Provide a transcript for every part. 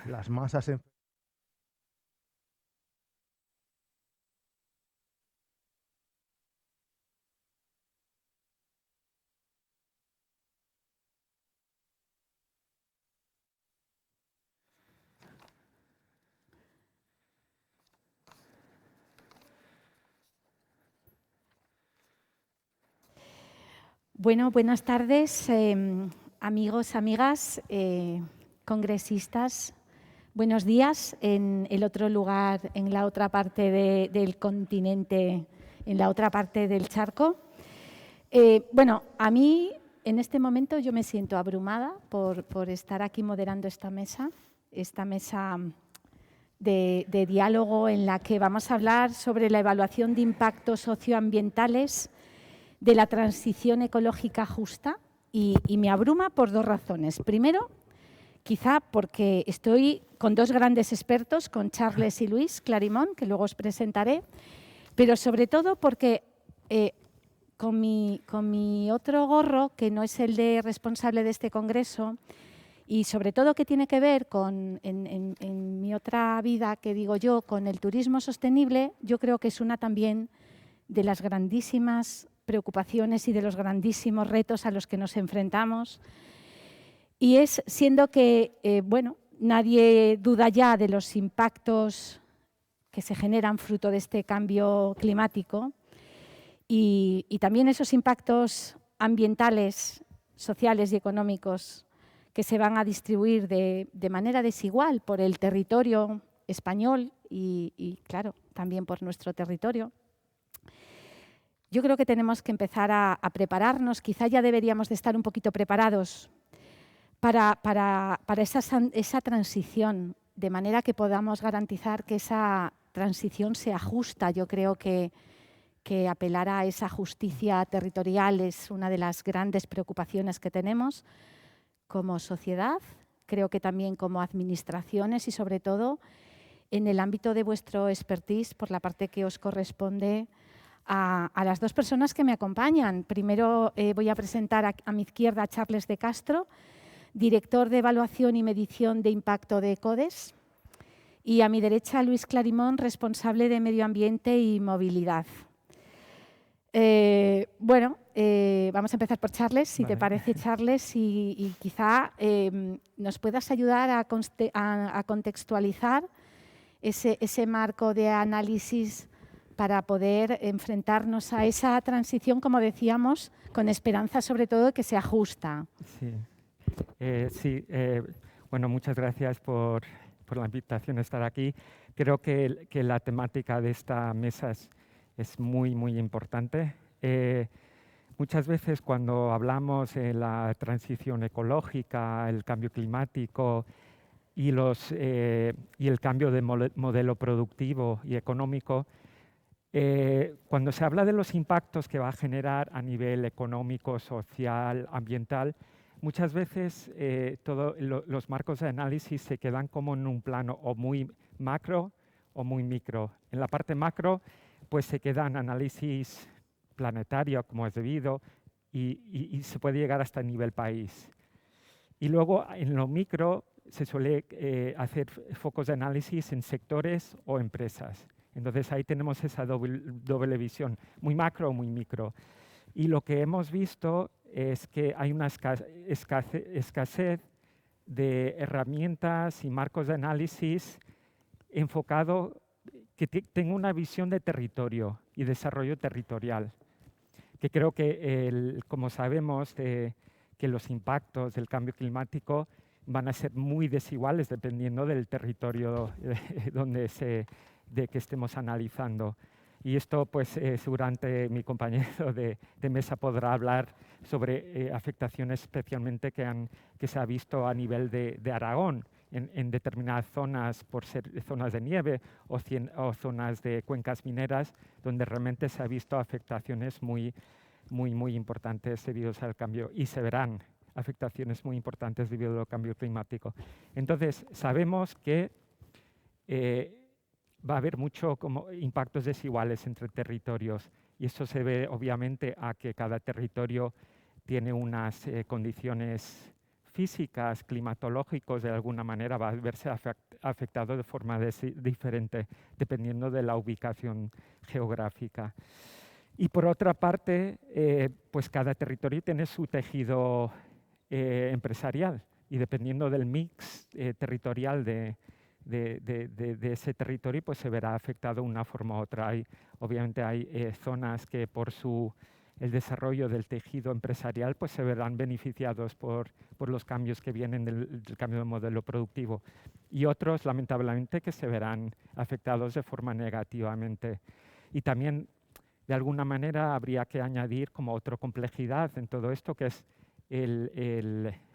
las masas en... Bueno, buenas tardes, amigos, amigas, congresistas. Buenos días en el otro lugar, en la otra parte del continente, en la otra parte del charco. Bueno, a mí en este momento yo me siento abrumada por estar aquí moderando esta mesa de diálogo en la que vamos a hablar sobre la evaluación de impactos socioambientales de la transición ecológica justa y me abruma por dos razones. Primero, quizá porque estoy con dos grandes expertos, con Charles y Luis Clarimón, que luego os presentaré, pero sobre todo porque con mi otro gorro, que no es el de responsable de este congreso, y sobre todo que tiene que ver con, en mi otra vida, que digo yo, con el turismo sostenible, yo creo que es una también de las grandísimas preocupaciones y de los grandísimos retos a los que nos enfrentamos. Y es siendo que, bueno, nadie duda ya de los impactos que se generan fruto de este cambio climático y también esos impactos ambientales, sociales y económicos que se van a distribuir de manera desigual por el territorio español y, claro, también por nuestro territorio. Yo creo que tenemos que empezar a prepararnos, quizá ya deberíamos de estar un poquito preparados para esa transición, de manera que podamos garantizar que esa transición sea justa. Yo creo que apelar a esa justicia territorial es una de las grandes preocupaciones que tenemos como sociedad, creo que también como administraciones y sobre todo en el ámbito de vuestro expertise, por la parte que os corresponde a las dos personas que me acompañan. Primero voy a presentar a mi izquierda a Charles de Castro, director de Evaluación y Medición de Impacto de CODES, y a mi derecha Luis Clarimón, responsable de Medio Ambiente y Movilidad. Bueno, vamos a empezar por Charles, si te parece, Charles, y quizá nos puedas ayudar a contextualizar ese marco de análisis para poder enfrentarnos a esa transición, como decíamos, con esperanza sobre todo de que sea justa. Sí, bueno, muchas gracias por la invitación a estar aquí. Creo que la temática de esta mesa es muy, muy importante. Muchas veces cuando hablamos de la transición ecológica, el cambio climático y el cambio de modelo productivo y económico, cuando se habla de los impactos que va a generar a nivel económico, social, ambiental, muchas veces los marcos de análisis se quedan como en un plano o muy macro o muy micro. En la parte macro, pues se quedan análisis planetario, como es debido, y se puede llegar hasta el nivel país. Y luego en lo micro se suele hacer focos de análisis en sectores o empresas. Entonces ahí tenemos esa doble visión, muy macro o muy micro. Y lo que hemos visto es que hay una escasez de herramientas y marcos de análisis enfocado que tenga una visión de territorio y desarrollo territorial, que creo que, como sabemos, que los impactos del cambio climático van a ser muy desiguales dependiendo del territorio de que estemos analizando. Y esto, pues, seguramente mi compañero de mesa podrá hablar sobre afectaciones especialmente que se ha visto a nivel de Aragón, en determinadas zonas por ser zonas de nieve o zonas de cuencas mineras, donde realmente se ha visto afectaciones muy importantes debido al cambio, y se verán afectaciones muy importantes debido al cambio climático. Entonces, sabemos que va a haber mucho como impactos desiguales entre territorios, y eso se ve obviamente a que cada territorio tiene unas condiciones físicas, climatológicos, de alguna manera va a verse afectado de forma diferente dependiendo de la ubicación geográfica. Y por otra parte, pues cada territorio tiene su tejido empresarial y dependiendo del mix territorial de ese territorio, pues se verá afectado de una forma u otra. Obviamente hay zonas que por el desarrollo del tejido empresarial pues se verán beneficiados por los cambios que vienen del cambio de modelo productivo y otros, lamentablemente, que se verán afectados de forma negativamente. Y también, de alguna manera, habría que añadir como otra complejidad en todo esto, que es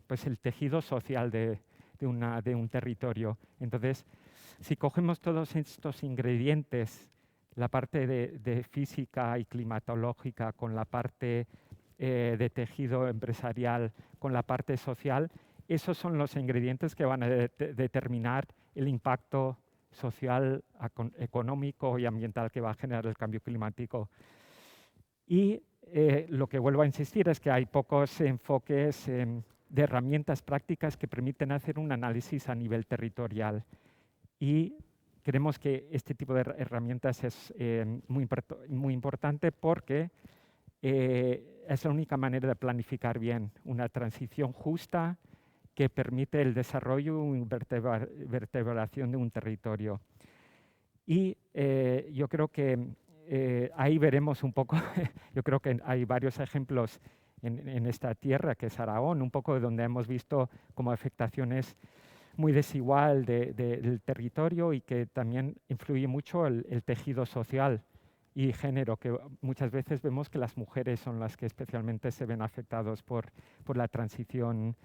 pues el tejido social de un territorio. Entonces, si cogemos todos estos ingredientes, la parte de física y climatológica con la parte de tejido empresarial, con la parte social, esos son los ingredientes que van a determinar el impacto social, económico y ambiental que va a generar el cambio climático. Y lo que vuelvo a insistir es que hay pocos enfoques de herramientas prácticas que permiten hacer un análisis a nivel territorial. Y creemos que este tipo de herramientas es muy importante porque es la única manera de planificar bien una transición justa que permite el desarrollo y vertebración de un territorio. Y yo creo que ahí veremos un poco, yo creo que hay varios ejemplos en esta tierra que es Aragón, un poco de donde hemos visto como afectaciones muy desigual del territorio y que también influye mucho el tejido social y género, que muchas veces vemos que las mujeres son las que especialmente se ven afectados por la transición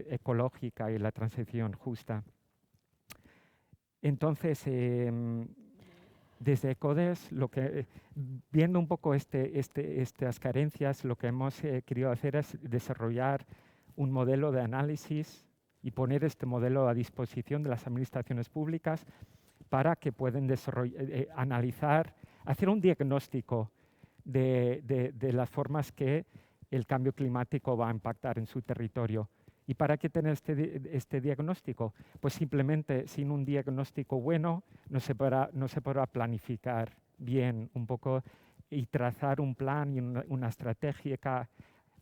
ecológica y la transición justa. Entonces, desde ECODES, viendo un poco estas carencias, lo que hemos querido hacer es desarrollar un modelo de análisis y poner este modelo a disposición de las administraciones públicas para que puedan analizar, hacer un diagnóstico de las formas que el cambio climático va a impactar en su territorio. ¿Y para qué tener este diagnóstico? Pues simplemente sin un diagnóstico bueno no se podrá planificar bien un poco y trazar un plan y una estrategia,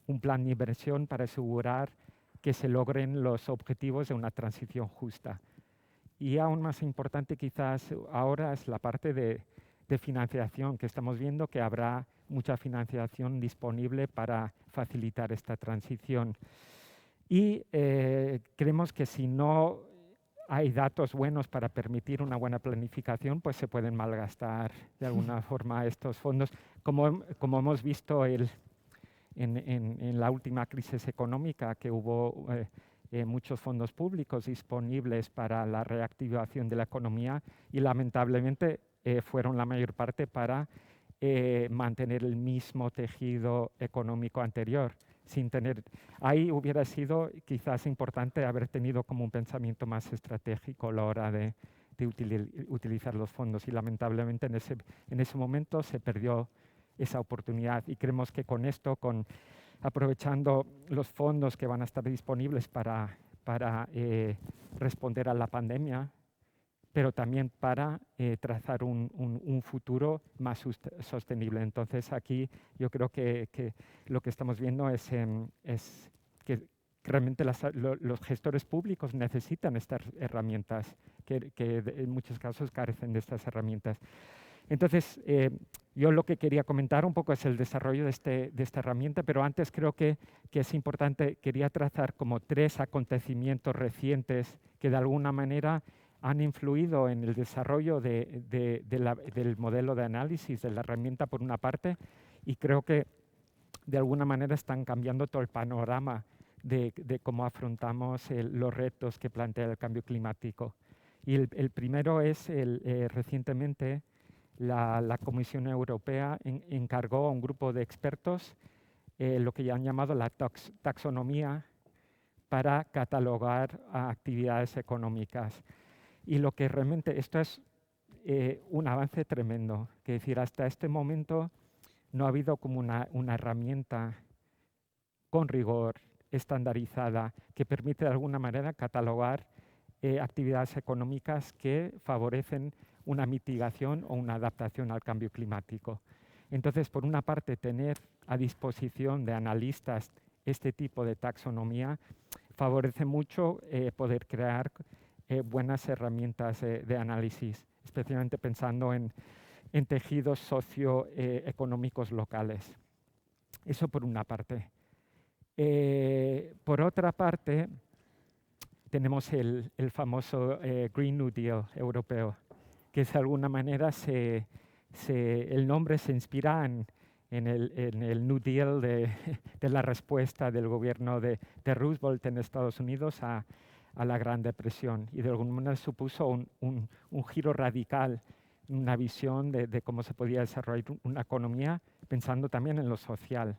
un plan de inversión para asegurar que se logren los objetivos de una transición justa. Y aún más importante quizás ahora es la parte de financiación, que estamos viendo que habrá mucha financiación disponible para facilitar esta transición. Y creemos que si no hay datos buenos para permitir una buena planificación, pues se pueden malgastar de alguna forma estos fondos, como hemos visto en la última crisis económica, que hubo muchos fondos públicos disponibles para la reactivación de la economía y lamentablemente fueron la mayor parte para mantener el mismo tejido económico anterior. Ahí hubiera sido quizás importante haber tenido como un pensamiento más estratégico a la hora de utilizar los fondos y lamentablemente en ese momento se perdió esa oportunidad y creemos que con esto, aprovechando los fondos que van a estar disponibles para responder a la pandemia, pero también para trazar un futuro más sostenible. Entonces aquí yo creo que lo que estamos viendo es que realmente los gestores públicos necesitan estas herramientas, que en muchos casos carecen de estas herramientas. Entonces, yo lo que quería comentar un poco es el desarrollo de esta herramienta, pero antes creo que es importante, quería trazar como 3 acontecimientos recientes que de alguna manera han influido en el desarrollo del modelo de análisis de la herramienta por una parte y creo que de alguna manera están cambiando todo el panorama de cómo afrontamos los retos que plantea el cambio climático. Y el primero es recientemente la Comisión Europea encargó a un grupo de expertos lo que ya han llamado la taxonomía para catalogar actividades económicas. Y lo que realmente, esto es un avance tremendo, que decir, hasta este momento no ha habido como una herramienta con rigor estandarizada que permite de alguna manera catalogar actividades económicas que favorecen una mitigación o una adaptación al cambio climático. Entonces, por una parte, tener a disposición de analistas este tipo de taxonomía favorece mucho poder crear buenas herramientas de análisis, especialmente pensando en tejidos socioeconómicos locales. Eso por una parte. Por otra parte, tenemos el famoso Green New Deal europeo, que de alguna manera el nombre se inspira en el New Deal de la respuesta del gobierno de Roosevelt en Estados Unidos a la Gran Depresión, y de alguna manera supuso un giro radical, una visión de cómo se podía desarrollar una economía pensando también en lo social.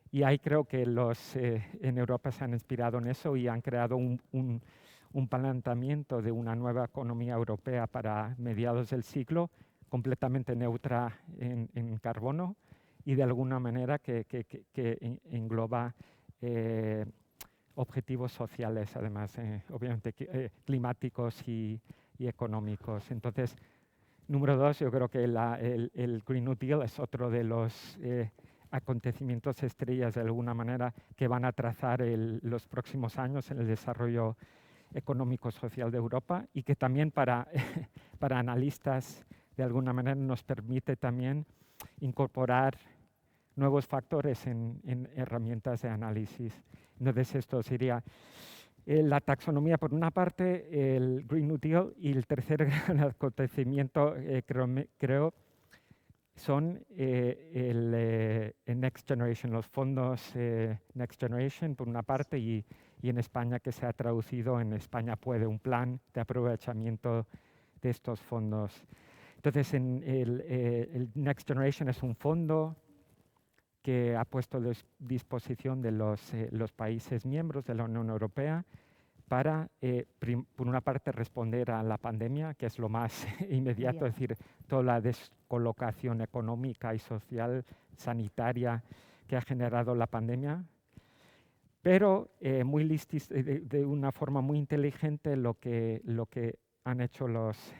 Y ahí creo que en Europa se han inspirado en eso y han creado un planteamiento de una nueva economía europea para mediados del siglo, completamente neutra en carbono y de alguna manera que engloba objetivos sociales, además, obviamente climáticos y económicos. Entonces, número 2, yo creo que el Green New Deal es otro de los acontecimientos estrellas de alguna manera que van a trazar los próximos años en el desarrollo económico-social de Europa, y que también para analistas de alguna manera nos permite también incorporar nuevos factores en herramientas de análisis. Entonces esto sería la taxonomía por una parte, el Green New Deal, y el tercer gran acontecimiento creo son el Next Generation, los fondos Next Generation por una parte, y en España que se ha traducido en España Puede, un plan de aprovechamiento de estos fondos. Entonces, el Next Generation es un fondo que ha puesto a disposición de los países miembros de la Unión Europea para, por una parte, responder a la pandemia, que es lo más inmediato, es decir, toda la descolocación económica y social, sanitaria que ha generado la pandemia, pero de una forma muy inteligente lo que han hecho los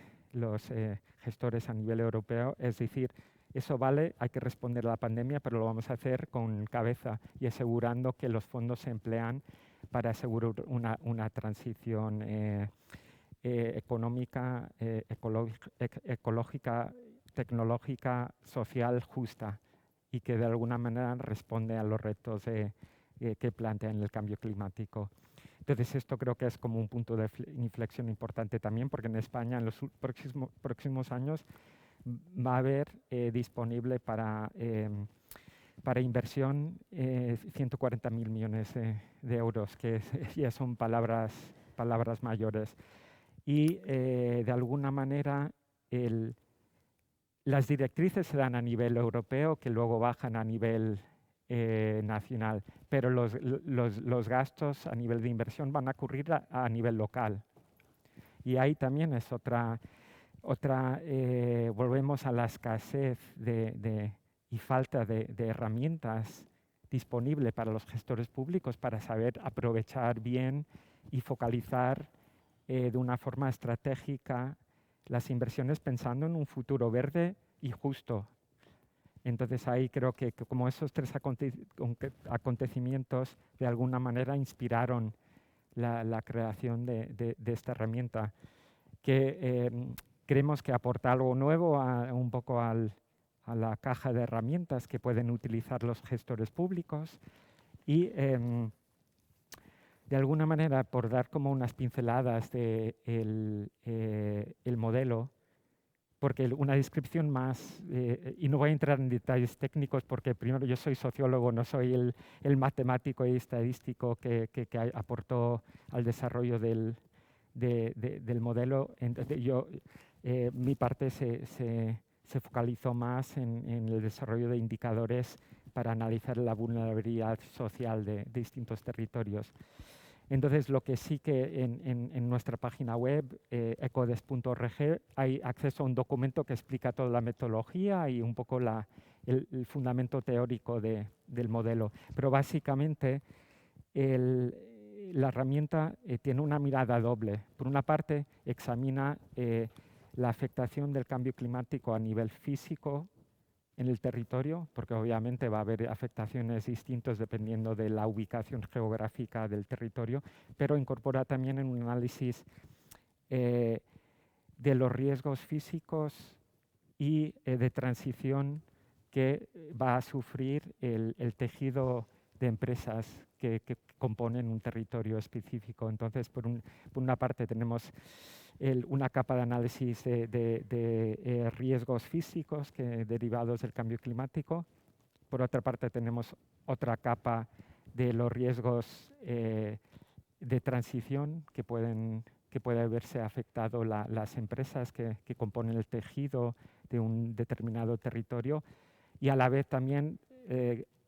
gestores a nivel europeo, es decir, eso vale, hay que responder a la pandemia, pero lo vamos a hacer con cabeza y asegurando que los fondos se emplean para asegurar una transición económica, ecológica, tecnológica, social, justa, y que de alguna manera responde a los retos que plantea en el cambio climático. Entonces esto creo que es como un punto de inflexión importante también, porque en España en los próximos años va a haber disponible para inversión 140.000 millones de euros, que ya son palabras mayores. Y de alguna manera las directrices se dan a nivel europeo, que luego bajan a nivel nacional, pero los gastos a nivel de inversión van a ocurrir a nivel local. Y ahí también es volvemos a la escasez y falta de herramientas disponibles para los gestores públicos para saber aprovechar bien y focalizar de una forma estratégica las inversiones pensando en un futuro verde y justo. Entonces ahí creo que como esos tres acontecimientos de alguna manera inspiraron la creación de esta herramienta, que creemos que aporta algo nuevo un poco a la caja de herramientas que pueden utilizar los gestores públicos, y de alguna manera, por dar como unas pinceladas del el modelo, porque una descripción más, y no voy a entrar en detalles técnicos porque primero yo soy sociólogo, no soy el matemático y estadístico que aportó al desarrollo del modelo. Entonces mi parte se focalizó más en el desarrollo de indicadores para analizar la vulnerabilidad social de distintos territorios. Entonces, lo que sí que en nuestra página web, ecodes.org, hay acceso a un documento que explica toda la metodología y un poco el fundamento teórico del modelo. Pero básicamente la herramienta tiene una mirada doble. Por una parte, examina la afectación del cambio climático a nivel físico en el territorio, porque obviamente va a haber afectaciones distintas dependiendo de la ubicación geográfica del territorio, pero incorpora también en un análisis de los riesgos físicos y de transición que va a sufrir el tejido de empresas que componen un territorio específico. Entonces, por una parte tenemos una capa de análisis de riesgos físicos derivados del cambio climático. Por otra parte tenemos otra capa de los riesgos de transición que puede verse afectado las empresas que componen el tejido de un determinado territorio, y a la vez también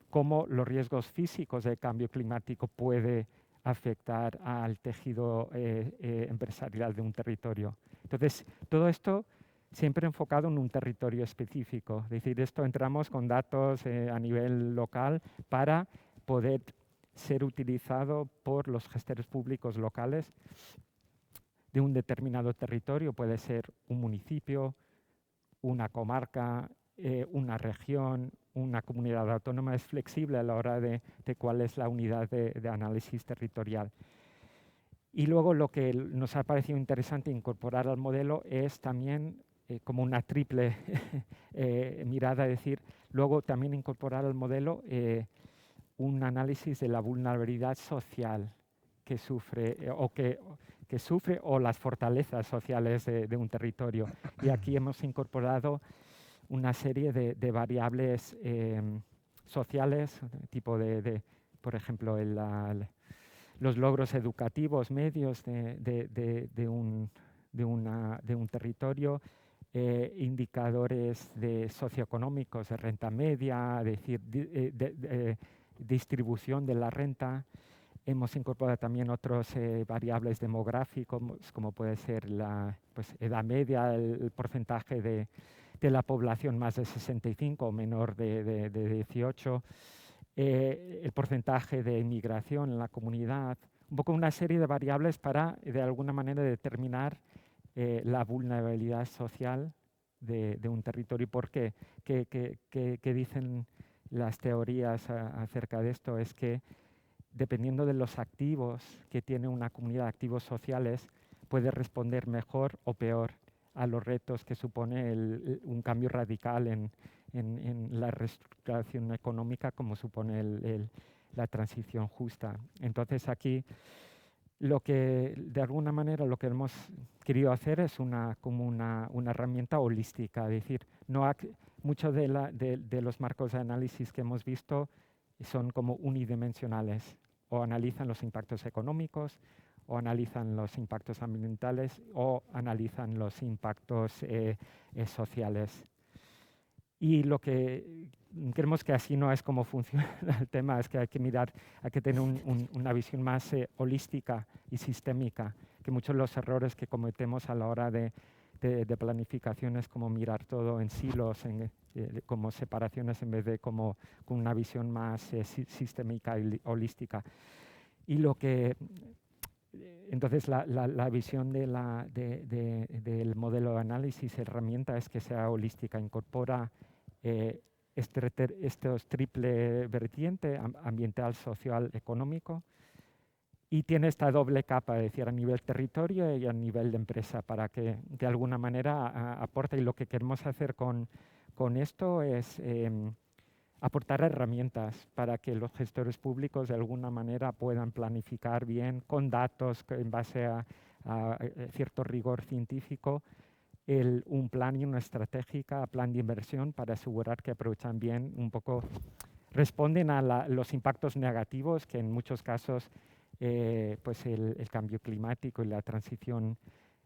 cómo los riesgos físicos del cambio climático puede afectar al tejido empresarial de un territorio. Entonces, todo esto siempre enfocado en un territorio específico. Es decir, esto entramos con datos a nivel local para poder ser utilizado por los gestores públicos locales de un determinado territorio. Puede ser un municipio, una comarca, una región, una comunidad autónoma. Es flexible a la hora de cuál es la unidad de análisis territorial. Y luego lo que nos ha parecido interesante incorporar al modelo es también como una triple mirada, es decir, luego también incorporar al modelo un análisis de la vulnerabilidad social que sufre que sufre o las fortalezas sociales de un territorio. Y aquí hemos incorporado una serie de variables sociales, tipo por ejemplo, los logros educativos medios de un territorio, indicadores socioeconómicos de renta media, es decir, distribución de la renta. Hemos incorporado también otras variables demográficas, como puede ser la edad media, el porcentaje de la población más de 65 o menor de 18, el porcentaje de inmigración en la comunidad, un poco una serie de variables para, de alguna manera, determinar la vulnerabilidad social de un territorio. ¿Por qué? ¿Qué dicen las teorías acerca de esto? Es que dependiendo de los activos que tiene una comunidad, activos sociales, puede responder mejor o peor a los retos que supone un cambio radical en la reestructuración económica, como supone la transición justa. Entonces aquí de alguna manera lo que hemos querido hacer es como una herramienta holística, es decir, muchos de los marcos de análisis que hemos visto son como unidimensionales, o analizan los impactos económicos, o analizan los impactos ambientales, o analizan los impactos sociales. Y lo que creemos que así no es como funciona el tema, es que hay que tener una visión más holística y sistémica, que muchos de los errores que cometemos a la hora de planificación es como mirar todo en silos, como separaciones, en vez de como con una visión más sistémica y holística. Y entonces la visión del modelo de análisis, herramienta, es que sea holística, incorpora estos triple vertiente, ambiental, social, económico, y tiene esta doble capa, es decir, a nivel territorio y a nivel de empresa, para que de alguna manera aporte. Y lo que queremos hacer con esto es aportar herramientas para que los gestores públicos de alguna manera puedan planificar bien, con datos en base a cierto rigor científico, un plan y una estratégica, plan de inversión, para asegurar que aprovechan bien responden a los impactos negativos que en muchos casos pues el cambio climático y la transición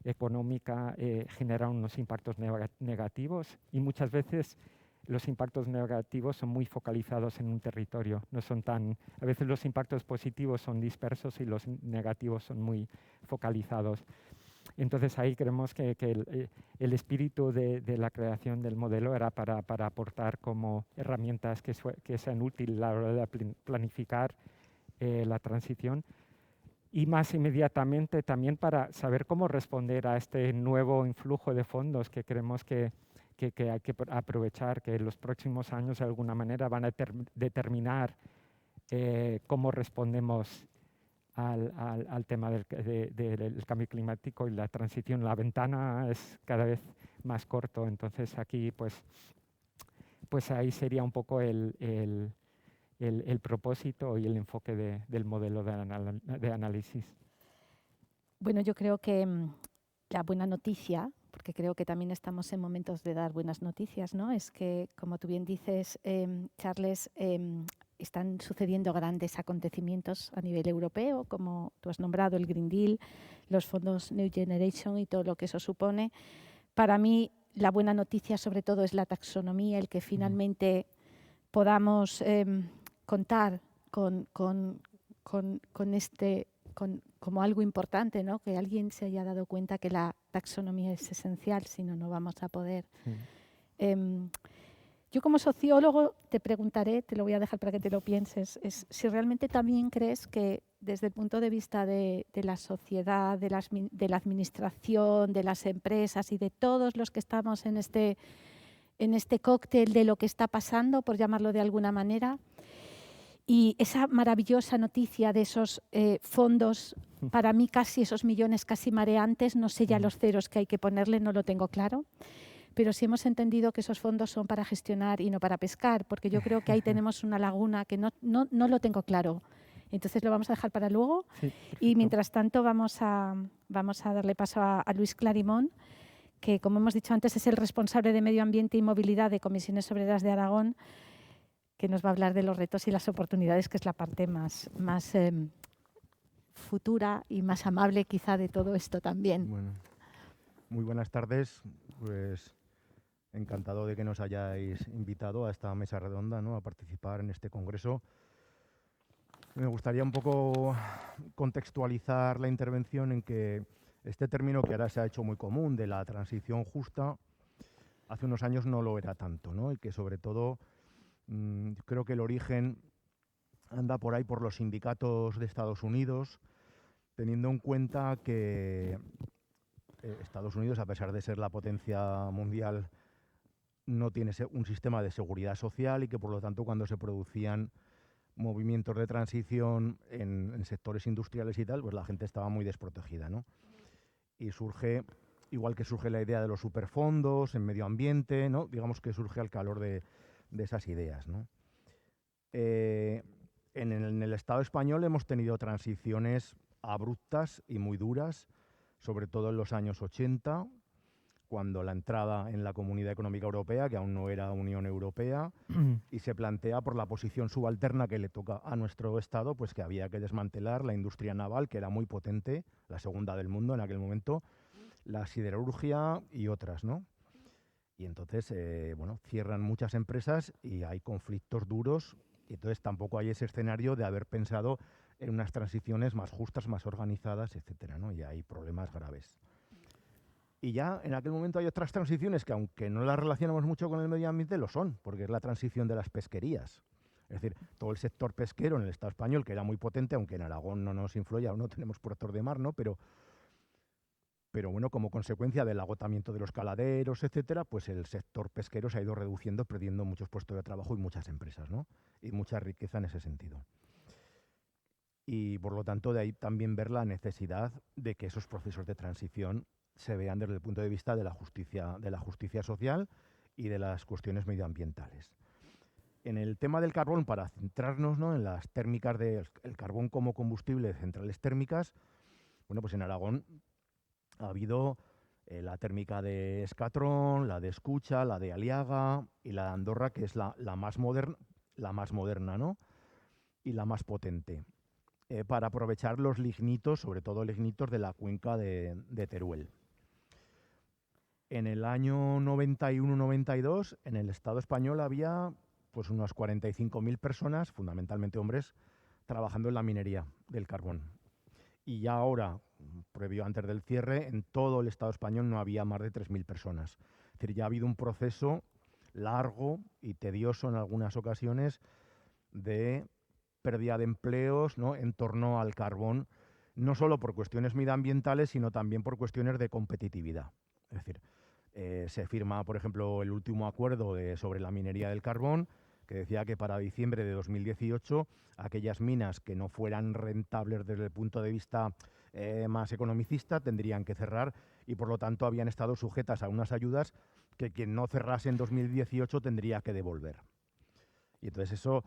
económica generan unos impactos negativos, y muchas veces los impactos negativos son muy focalizados en un territorio. A veces los impactos positivos son dispersos y los negativos son muy focalizados. Entonces ahí creemos que el espíritu de la creación del modelo era para aportar como herramientas que sean útiles a la hora de planificar la transición y más inmediatamente también para saber cómo responder a este nuevo influjo de fondos que creemos que hay que aprovechar, que en los próximos años de alguna manera van a determinar cómo respondemos al tema del cambio climático y la transición. La ventana es cada vez más corto, entonces aquí pues ahí sería un poco el propósito y el enfoque del modelo de análisis. Bueno, yo creo que la buena noticia, porque creo que también estamos en momentos de dar buenas noticias, ¿no? Es que, como tú bien dices, Charles, están sucediendo grandes acontecimientos a nivel europeo, como tú has nombrado el Green Deal, los fondos New Generation y todo lo que eso supone. Para mí, la buena noticia sobre todo es la taxonomía, el que finalmente podamos contar como algo importante, ¿no? Que alguien se haya dado cuenta que la taxonomía es esencial, si no, no vamos a poder. Yo como sociólogo te preguntaré, te lo voy a dejar para que te lo pienses, es si realmente también crees que desde el punto de vista de la sociedad, de la administración, de las empresas y de todos los que estamos en este cóctel de lo que está pasando, por llamarlo de alguna manera, y esa maravillosa noticia de esos fondos, para mí casi esos millones casi mareantes, no sé ya los ceros que hay que ponerle, no lo tengo claro, pero sí hemos entendido que esos fondos son para gestionar y no para pescar, porque yo creo que ahí tenemos una laguna que no lo tengo claro. Entonces lo vamos a dejar para luego. Sí, y mientras tanto vamos a darle paso a Luis Clarimón, que como hemos dicho antes es el responsable de Medio Ambiente y Movilidad de Comisiones Obreras de Aragón, que nos va a hablar de los retos y las oportunidades, que es la parte más futura y más amable quizá de todo esto también. Bueno, muy buenas tardes. Pues encantado de que nos hayáis invitado a esta mesa redonda, ¿no? A participar en este congreso. Me gustaría un poco contextualizar la intervención en que este término que ahora se ha hecho muy común de la transición justa, hace unos años no lo era tanto, ¿no? Y que sobre todo creo que el origen anda por ahí por los sindicatos de Estados Unidos, teniendo en cuenta que Estados Unidos, a pesar de ser la potencia mundial, no tiene un sistema de seguridad social y que por lo tanto cuando se producían movimientos de transición en sectores industriales y tal, pues la gente estaba muy desprotegida, ¿no? Y surge, igual que surge la idea de los superfondos en medio ambiente, ¿no? Digamos que surge al calor de esas ideas, ¿no? En el Estado español hemos tenido transiciones abruptas y muy duras, sobre todo en los años 80, cuando la entrada en la Comunidad Económica Europea, que aún no era Unión Europea, y se plantea por la posición subalterna que le toca a nuestro Estado, pues que había que desmantelar la industria naval, que era muy potente, la segunda del mundo en aquel momento, la siderurgia y otras, ¿no? Y entonces, bueno, cierran muchas empresas y hay conflictos duros, y entonces tampoco hay ese escenario de haber pensado en unas transiciones más justas, más organizadas, etcétera, ¿no? Y hay problemas graves. Y ya en aquel momento hay otras transiciones que, aunque no las relacionamos mucho con el medio ambiente, lo son, porque es la transición de las pesquerías. Es decir, todo el sector pesquero en el Estado español, que era muy potente, aunque en Aragón no nos influye, aún no tenemos puertos de mar, ¿no? Pero bueno, como consecuencia del agotamiento de los caladeros, etcétera, pues el sector pesquero se ha ido reduciendo, perdiendo muchos puestos de trabajo y muchas empresas, ¿no? Y mucha riqueza en ese sentido. Y por lo tanto, de ahí también ver la necesidad de que esos procesos de transición se vean desde el punto de vista de la justicia social y de las cuestiones medioambientales. En el tema del carbón, para centrarnos, ¿no?, en las térmicas del carbón como combustible de centrales térmicas, bueno, pues en Aragón ha habido la térmica de Escatrón, la de Escucha, la de Aliaga y la de Andorra, que es la más moderna, ¿no?, y la más potente, para aprovechar los lignitos, sobre todo lignitos de la cuenca de Teruel. En el año 91-92, en el Estado español había pues unas 45.000 personas, fundamentalmente hombres, trabajando en la minería del carbón. Y ya ahora, previo antes del cierre, en todo el Estado español no había más de 3.000 personas. Es decir, ya ha habido un proceso largo y tedioso en algunas ocasiones de pérdida de empleos, ¿no?, en torno al carbón, no solo por cuestiones medioambientales, sino también por cuestiones de competitividad. Es decir, se firma, por ejemplo, el último acuerdo sobre la minería del carbón, que decía que para diciembre de 2018 aquellas minas que no fueran rentables desde el punto de vista más economicista tendrían que cerrar y por lo tanto habían estado sujetas a unas ayudas que quien no cerrase en 2018 tendría que devolver. Y entonces eso,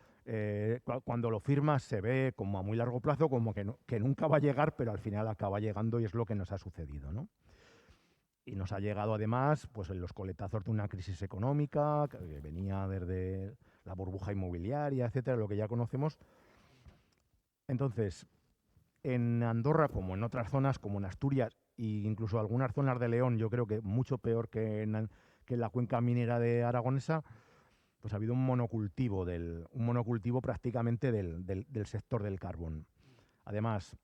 cuando lo firmas, se ve como a muy largo plazo, como que nunca va a llegar, pero al final acaba llegando y es lo que nos ha sucedido, ¿no? Y nos ha llegado además pues, en los coletazos de una crisis económica que venía desde la burbuja inmobiliaria, etcétera, lo que ya conocemos. Entonces, en Andorra, como en otras zonas, como en Asturias e incluso algunas zonas de León, yo creo que mucho peor que en la cuenca minera de Aragonesa, pues ha habido un monocultivo prácticamente del sector del carbón. Además,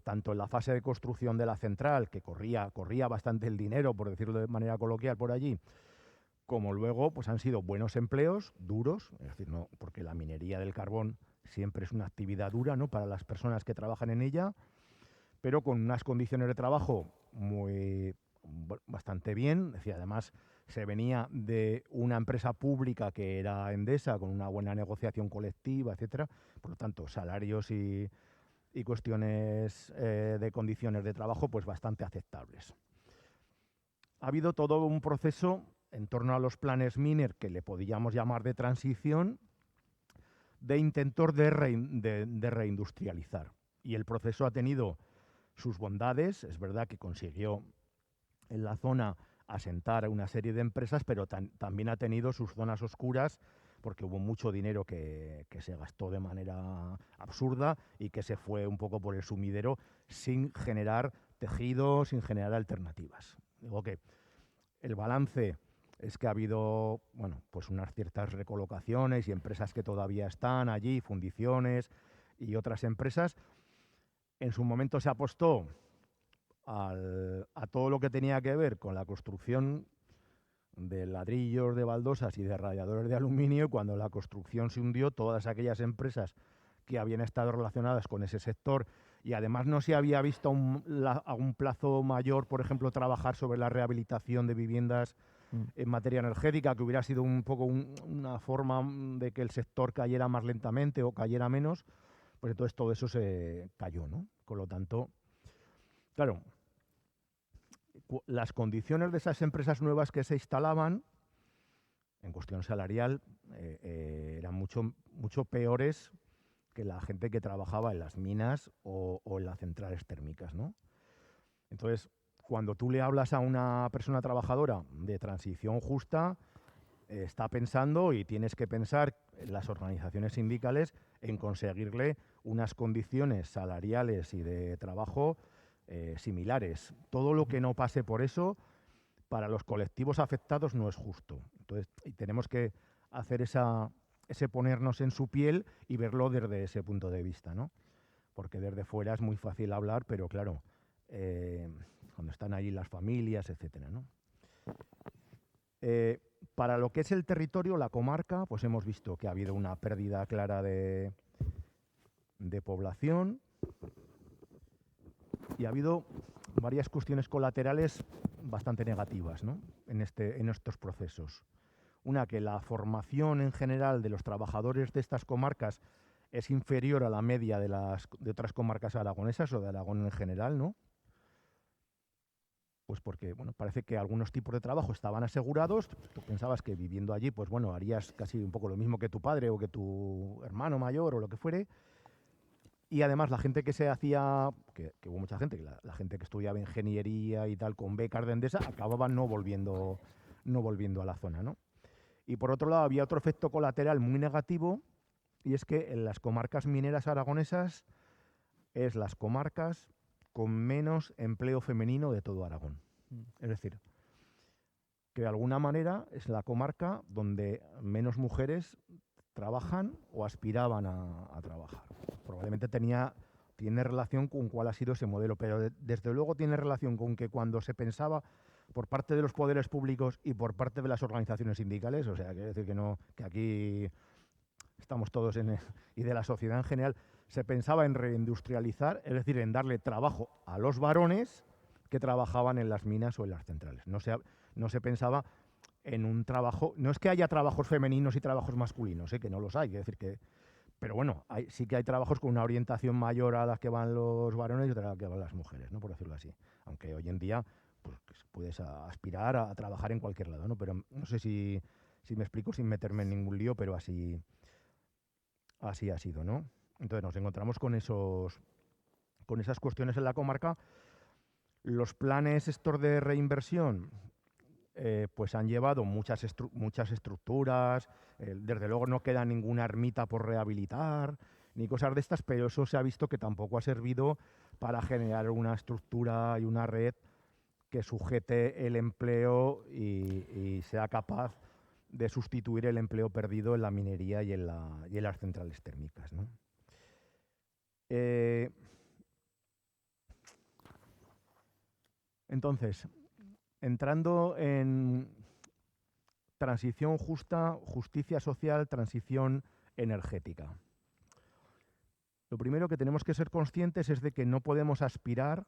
tanto en la fase de construcción de la central, que corría bastante el dinero, por decirlo de manera coloquial, por allí, como luego pues han sido buenos empleos, duros, es decir, no, porque la minería del carbón siempre es una actividad dura, ¿no?, para las personas que trabajan en ella, pero con unas condiciones de trabajo bastante bien. Es decir, además se venía de una empresa pública que era Endesa, con una buena negociación colectiva, etcétera. Por lo tanto, salarios y cuestiones de condiciones de trabajo pues bastante aceptables. Ha habido todo un proceso en torno a los planes Miner, que le podíamos llamar de transición, de intentos de reindustrializar. Y el proceso ha tenido sus bondades. Es verdad que consiguió en la zona asentar una serie de empresas, pero también ha tenido sus zonas oscuras, porque hubo mucho dinero que se gastó de manera absurda y que se fue un poco por el sumidero sin generar tejido, sin generar alternativas. Digo que el balance es que ha habido, bueno, pues unas ciertas recolocaciones y empresas que todavía están allí, fundiciones y otras empresas. En su momento se apostó a todo lo que tenía que ver con la construcción de ladrillos, de baldosas y de radiadores de aluminio. Cuando la construcción se hundió, todas aquellas empresas que habían estado relacionadas con ese sector y además no se había visto a un plazo mayor, por ejemplo, trabajar sobre la rehabilitación de viviendas en materia energética, que hubiera sido un poco una forma de que el sector cayera más lentamente o cayera menos, pues entonces todo eso se cayó, ¿no? Con lo tanto, claro, las condiciones de esas empresas nuevas que se instalaban en cuestión salarial eran mucho peores que la gente que trabajaba en las minas o en las centrales térmicas, ¿no? Entonces, cuando tú le hablas a una persona trabajadora de transición justa, está pensando, y tienes que pensar en las organizaciones sindicales, en conseguirle unas condiciones salariales y de trabajo similares. Todo lo que no pase por eso, para los colectivos afectados no es justo. Entonces, y tenemos que hacer ese ponernos en su piel y verlo desde ese punto de vista, ¿no? Porque desde fuera es muy fácil hablar, pero claro, cuando están ahí las familias, etcétera, ¿no? Para lo que es el territorio, la comarca, pues hemos visto que ha habido una pérdida clara de población y ha habido varias cuestiones colaterales bastante negativas, ¿no?, en estos procesos. Una, que la formación en general de los trabajadores de estas comarcas es inferior a la media de otras comarcas aragonesas o de Aragón en general, ¿no? Pues porque, bueno, parece que algunos tipos de trabajo estaban asegurados. Tú pensabas que viviendo allí, pues bueno, harías casi un poco lo mismo que tu padre o que tu hermano mayor o lo que fuere. Y además la gente que se hacía, que hubo mucha gente, la gente que estudiaba ingeniería y tal con becas de Endesa, acababa no volviendo a la zona, ¿no? Y por otro lado había otro efecto colateral muy negativo, y es que en las comarcas mineras aragonesas es las comarcas con menos empleo femenino de todo Aragón. Es decir, que de alguna manera es la comarca donde menos mujeres trabajan o aspiraban a trabajar. Probablemente tiene relación con cuál ha sido ese modelo, pero desde luego tiene relación con que cuando se pensaba por parte de los poderes públicos y por parte de las organizaciones sindicales, o sea, quiere decir que aquí estamos todos y de la sociedad en general, se pensaba en reindustrializar, es decir, en darle trabajo a los varones que trabajaban en las minas o en las centrales. No se pensaba en un trabajo, no es que haya trabajos femeninos y trabajos masculinos, que no los hay, es decir que, pero bueno, sí que hay trabajos con una orientación mayor a las que van los varones y otra a las que van las mujeres, ¿no? Por decirlo así. Aunque hoy en día pues, puedes aspirar a trabajar en cualquier lado, ¿no? Pero no sé si me explico sin meterme en ningún lío, pero así ha sido, ¿no? Entonces nos encontramos con esas cuestiones en la comarca. Los planes estos de reinversión pues han llevado muchas estructuras, desde luego no queda ninguna ermita por rehabilitar, ni cosas de estas, pero eso se ha visto que tampoco ha servido para generar una estructura y una red que sujete el empleo y sea capaz de sustituir el empleo perdido en la minería y en las centrales térmicas, ¿no? Entonces, entrando en transición justa, justicia social, transición energética. Lo primero que tenemos que ser conscientes es de que no podemos aspirar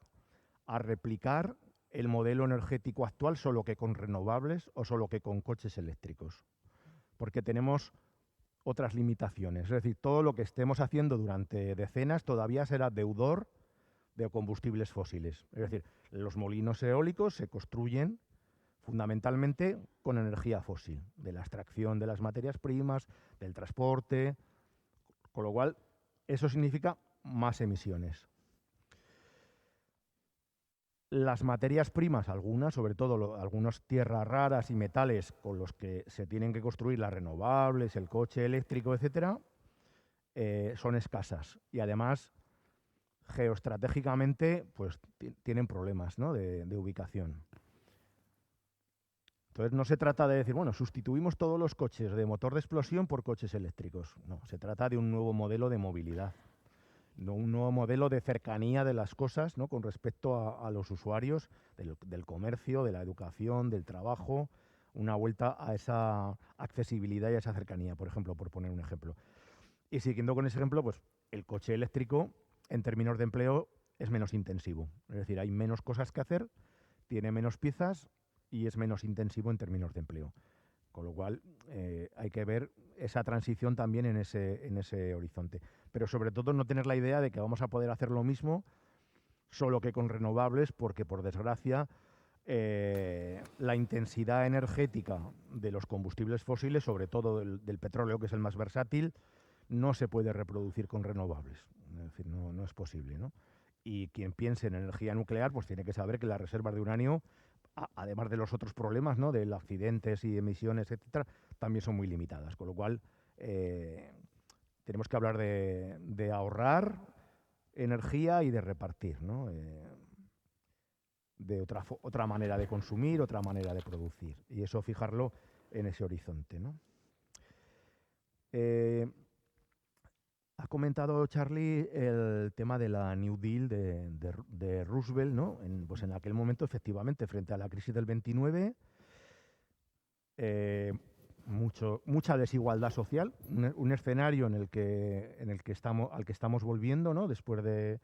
a replicar el modelo energético actual solo que con renovables o solo que con coches eléctricos, porque tenemos otras limitaciones. Es decir, todo lo que estemos haciendo durante decenas todavía será deudor de combustibles fósiles. Es decir, los molinos eólicos se construyen fundamentalmente con energía fósil, de la extracción de las materias primas, del transporte, con lo cual eso significa más emisiones. Las materias primas, algunas, sobre todo algunas tierras raras y metales con los que se tienen que construir las renovables, el coche eléctrico, etcétera, son escasas y además geoestratégicamente pues tienen problemas, ¿no? de ubicación. Entonces no se trata de decir, bueno, sustituimos todos los coches de motor de explosión por coches eléctricos. No, se trata de un nuevo modelo de movilidad, no un nuevo modelo de cercanía de las cosas, ¿no? Con respecto a los usuarios del comercio, de la educación, del trabajo, una vuelta a esa accesibilidad y a esa cercanía, por ejemplo, por poner un ejemplo. Y siguiendo con ese ejemplo, pues el coche eléctrico, en términos de empleo, es menos intensivo. Es decir, hay menos cosas que hacer, tiene menos piezas y es menos intensivo en términos de empleo. Con lo cual, hay que ver esa transición también en ese horizonte. Pero sobre todo no tener la idea de que vamos a poder hacer lo mismo solo que con renovables, porque por desgracia la intensidad energética de los combustibles fósiles, sobre todo del petróleo, que es el más versátil, no se puede reproducir con renovables. Es decir, no es posible, ¿no? Y quien piense en energía nuclear, pues tiene que saber que las reservas de uranio, además de los otros problemas, ¿no? De los accidentes y emisiones, etcétera, también son muy limitadas. Con lo cual, tenemos que hablar de ahorrar energía y de repartir, ¿no? De otra manera de consumir, otra manera de producir. Y eso fijarlo en ese horizonte, ¿no? Ha comentado Charlie el tema de la New Deal de Roosevelt, ¿no? Pues en aquel momento, efectivamente, frente a la crisis del 29, mucha desigualdad social, un escenario al que estamos volviendo, ¿no? Después de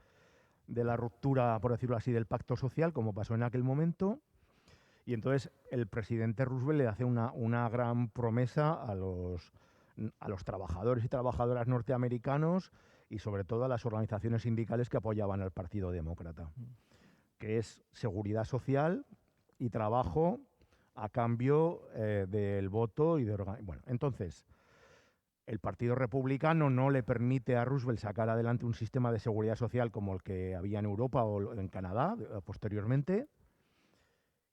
la ruptura, por decirlo así, del pacto social, como pasó en aquel momento. Y entonces el presidente Roosevelt le hace una gran promesa a los trabajadores y trabajadoras norteamericanos y sobre todo a las organizaciones sindicales que apoyaban al Partido Demócrata, que es seguridad social y trabajo a cambio del voto y de bueno, entonces el Partido Republicano no le permite a Roosevelt sacar adelante un sistema de seguridad social como el que había en Europa o en Canadá posteriormente.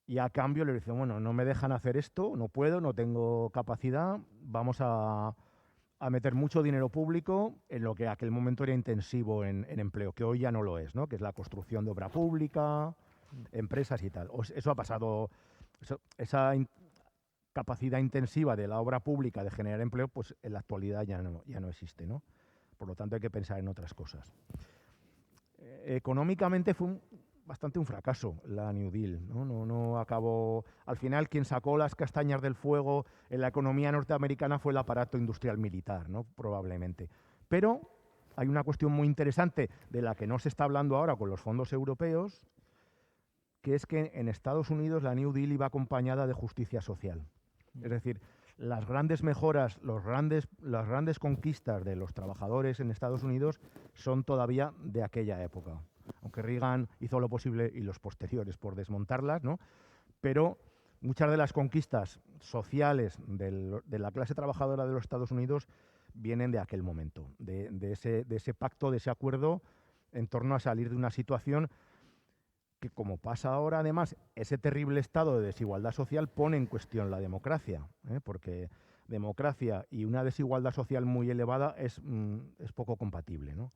Y a cambio le dicen, bueno, no me dejan hacer esto, no puedo, no tengo capacidad, vamos a meter mucho dinero público en lo que aquel momento era intensivo en empleo, que hoy ya no lo es, ¿no? Que es la construcción de obra pública, empresas y tal. Eso ha pasado, esa capacidad intensiva de la obra pública de generar empleo, pues en la actualidad ya no existe, ¿no? Por lo tanto hay que pensar en otras cosas. Económicamente fue bastante un fracaso la New Deal, ¿no? No acabó. Al final, quien sacó las castañas del fuego en la economía norteamericana fue el aparato industrial militar, ¿no? Probablemente. Pero hay una cuestión muy interesante de la que no se está hablando ahora con los fondos europeos, que es que en Estados Unidos la New Deal iba acompañada de justicia social. Es decir, las grandes mejoras, las grandes conquistas de los trabajadores en Estados Unidos son todavía de aquella época. Aunque Reagan hizo lo posible y los posteriores por desmontarlas, ¿no? Pero muchas de las conquistas sociales de la clase trabajadora de los Estados Unidos vienen de aquel momento, de ese pacto, de ese acuerdo en torno a salir de una situación que, como pasa ahora, además, ese terrible estado de desigualdad social pone en cuestión la democracia, porque democracia y una desigualdad social muy elevada es poco compatible, ¿no?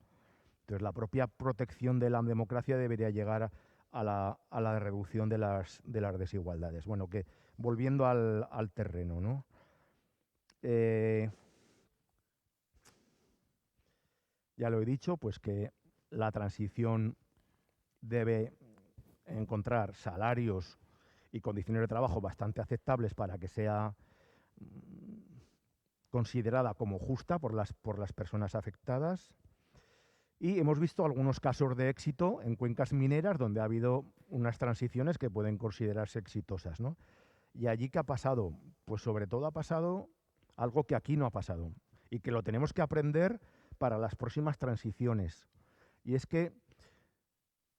Entonces, la propia protección de la democracia debería llegar a la reducción de las desigualdades. Bueno, que volviendo al terreno, ¿no? Ya lo he dicho, pues que la transición debe encontrar salarios y condiciones de trabajo bastante aceptables para que sea considerada como justa por las personas afectadas. Y hemos visto algunos casos de éxito en cuencas mineras donde ha habido unas transiciones que pueden considerarse exitosas, ¿no? ¿Y allí qué ha pasado? Pues sobre todo ha pasado algo que aquí no ha pasado y que lo tenemos que aprender para las próximas transiciones. Y es que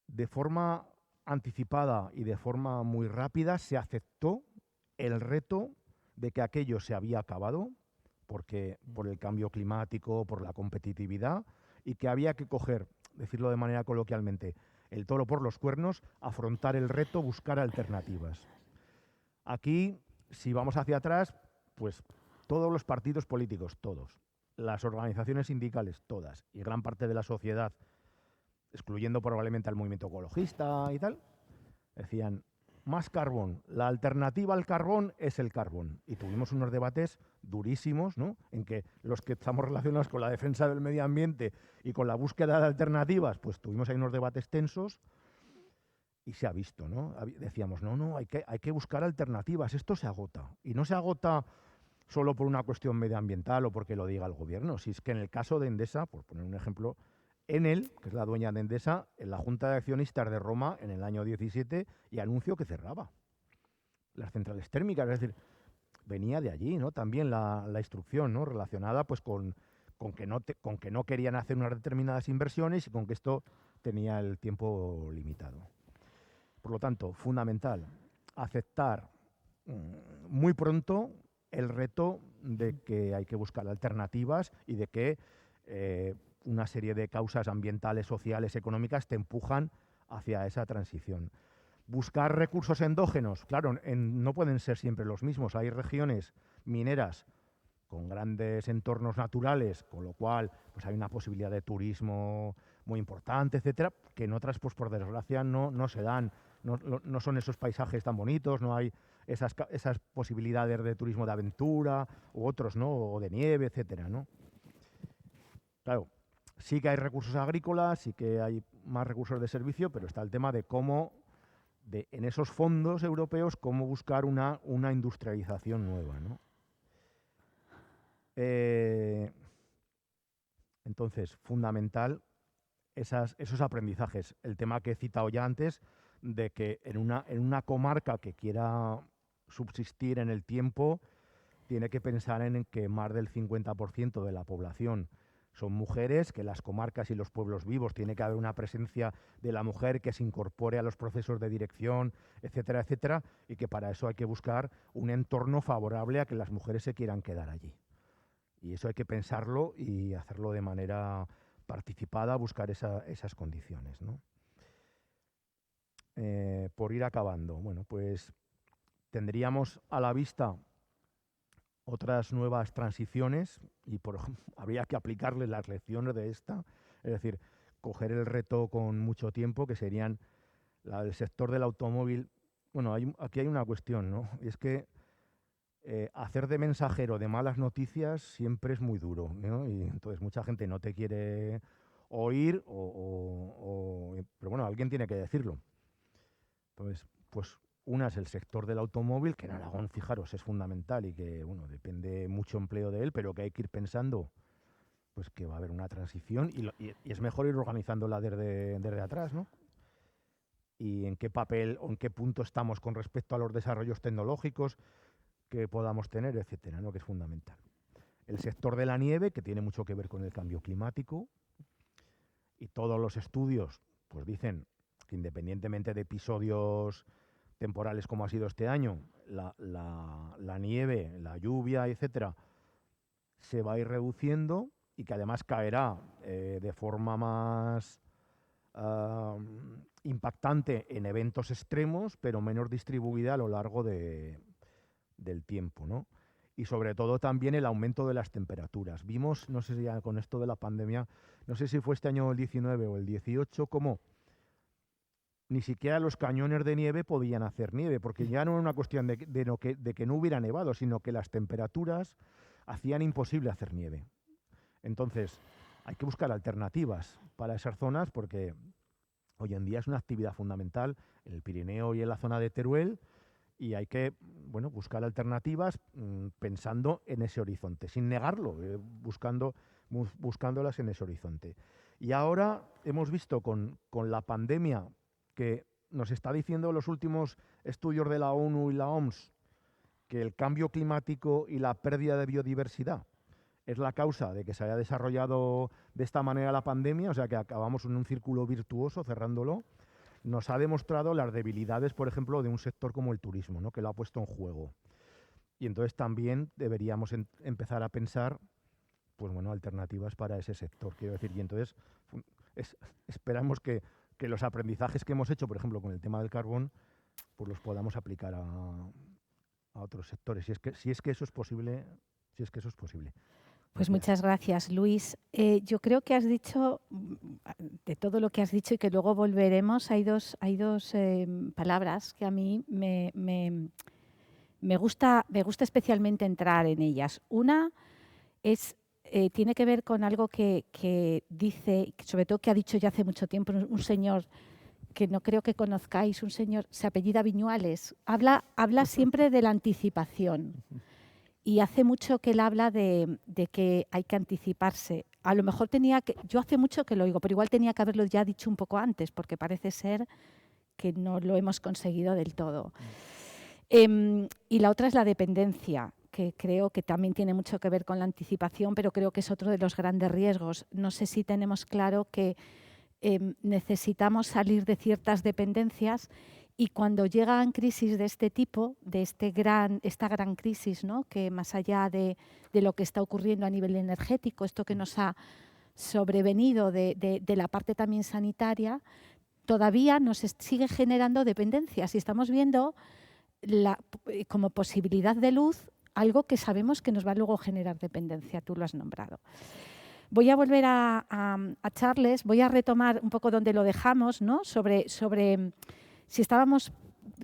de forma anticipada y de forma muy rápida se aceptó el reto de que aquello se había acabado por el cambio climático, por la competitividad, y que había que coger, decirlo de manera coloquialmente, el toro por los cuernos, afrontar el reto, buscar alternativas. Aquí, si vamos hacia atrás, pues todos los partidos políticos, todos, las organizaciones sindicales, todas, y gran parte de la sociedad, excluyendo probablemente al movimiento ecologista y tal, decían, más carbón, la alternativa al carbón es el carbón. Y tuvimos unos debates durísimos, ¿no? En que los que estamos relacionados con la defensa del medio ambiente y con la búsqueda de alternativas, pues tuvimos ahí unos debates tensos y se ha visto, ¿no? Decíamos, hay que buscar alternativas, esto se agota. Y no se agota solo por una cuestión medioambiental o porque lo diga el gobierno, si es que en el caso de Endesa, por poner un ejemplo, Enel, que es la dueña de Endesa, en la Junta de Accionistas de Roma en el año 17 y anunció que cerraba las centrales térmicas. Es decir, venía de allí, ¿no? También la instrucción, ¿no? Relacionada pues con que no querían hacer unas determinadas inversiones y con que esto tenía el tiempo limitado. Por lo tanto, fundamental, aceptar muy pronto el reto de que hay que buscar alternativas y de que una serie de causas ambientales, sociales, económicas te empujan hacia esa transición. Buscar recursos endógenos, claro, no pueden ser siempre los mismos. Hay regiones mineras con grandes entornos naturales, con lo cual pues hay una posibilidad de turismo muy importante, etcétera, que en otras, pues por desgracia, no se dan. No son esos paisajes tan bonitos, no hay esas posibilidades de turismo de aventura u otros, ¿no? O de nieve, etcétera, ¿no? Claro, sí que hay recursos agrícolas, sí que hay más recursos de servicio, pero está el tema de cómo, en esos fondos europeos, cómo buscar una industrialización nueva, ¿no? Entonces, fundamental esos aprendizajes. El tema que he citado ya antes, de que en una comarca que quiera subsistir en el tiempo, tiene que pensar en que más del 50% de la población son mujeres, que las comarcas y los pueblos vivos tiene que haber una presencia de la mujer que se incorpore a los procesos de dirección, etcétera, etcétera, y que para eso hay que buscar un entorno favorable a que las mujeres se quieran quedar allí. Y eso hay que pensarlo y hacerlo de manera participada, buscar esas condiciones, ¿no? Por ir acabando, bueno, pues tendríamos a la vista otras nuevas transiciones y habría que aplicarle las lecciones de esta, es decir, coger el reto con mucho tiempo, que serían la del sector del automóvil. Bueno, aquí hay una cuestión, ¿no? Y es que hacer de mensajero de malas noticias siempre es muy duro, ¿no? Y entonces mucha gente no te quiere oír, pero bueno, alguien tiene que decirlo. Entonces, pues una es el sector del automóvil, que en Aragón, fijaros, es fundamental y que, bueno, depende mucho empleo de él, pero que hay que ir pensando pues que va a haber una transición y es mejor ir organizándola desde atrás, ¿no? Y en qué papel o en qué punto estamos con respecto a los desarrollos tecnológicos que podamos tener, etcétera, ¿no? Que es fundamental. El sector de la nieve, que tiene mucho que ver con el cambio climático, y todos los estudios pues dicen que independientemente de episodios temporales como ha sido este año, la nieve, la lluvia, etcétera, se va a ir reduciendo y que además caerá de forma más impactante en eventos extremos, pero menos distribuida a lo largo del tiempo, ¿no? Y sobre todo también el aumento de las temperaturas. Vimos, no sé si ya con esto de la pandemia, no sé si fue este año el 19 o el 18, cómo ni siquiera los cañones de nieve podían hacer nieve, porque ya no era una cuestión de que no hubiera nevado, sino que las temperaturas hacían imposible hacer nieve. Entonces, hay que buscar alternativas para esas zonas porque hoy en día es una actividad fundamental en el Pirineo y en la zona de Teruel y hay que, bueno, buscar alternativas pensando en ese horizonte, sin negarlo, buscándolas en ese horizonte. Y ahora hemos visto con la pandemia que nos está diciendo los últimos estudios de la ONU y la OMS que el cambio climático y la pérdida de biodiversidad es la causa de que se haya desarrollado de esta manera la pandemia, o sea que acabamos en un círculo virtuoso cerrándolo, nos ha demostrado las debilidades, por ejemplo, de un sector como el turismo, ¿no? Que lo ha puesto en juego. Y entonces también deberíamos empezar a pensar, pues bueno, alternativas para ese sector, quiero decir. Y entonces esperamos que los aprendizajes que hemos hecho, por ejemplo, con el tema del carbón, pues los podamos aplicar a otros sectores, si es que eso es posible, si es que eso es posible. Pues Gracias. muchas gracias, Luis. Yo creo que has dicho, de todo lo que has dicho y que luego volveremos, hay dos palabras que a mí me gusta especialmente entrar en ellas. Una es, tiene que ver con algo que dice, sobre todo que ha dicho ya hace mucho tiempo un señor que no creo que conozcáis, un señor, se apellida Viñuales, habla siempre de la anticipación. Y hace mucho que él habla de que hay que anticiparse. A lo mejor yo hace mucho que lo oigo, pero igual tenía que haberlo ya dicho un poco antes, porque parece ser que no lo hemos conseguido del todo. Y la otra es la dependencia, que creo que también tiene mucho que ver con la anticipación, pero creo que es otro de los grandes riesgos. No sé si tenemos claro que necesitamos salir de ciertas dependencias y cuando llegan crisis de este tipo, de esta gran crisis, ¿no? Que más allá de lo que está ocurriendo a nivel energético, esto que nos ha sobrevenido de la parte también sanitaria, todavía nos sigue generando dependencias y estamos viendo como posibilidad de luz algo que sabemos que nos va luego a generar dependencia, tú lo has nombrado. Voy a volver a Charles, voy a retomar un poco donde lo dejamos, ¿no? Sobre si estábamos,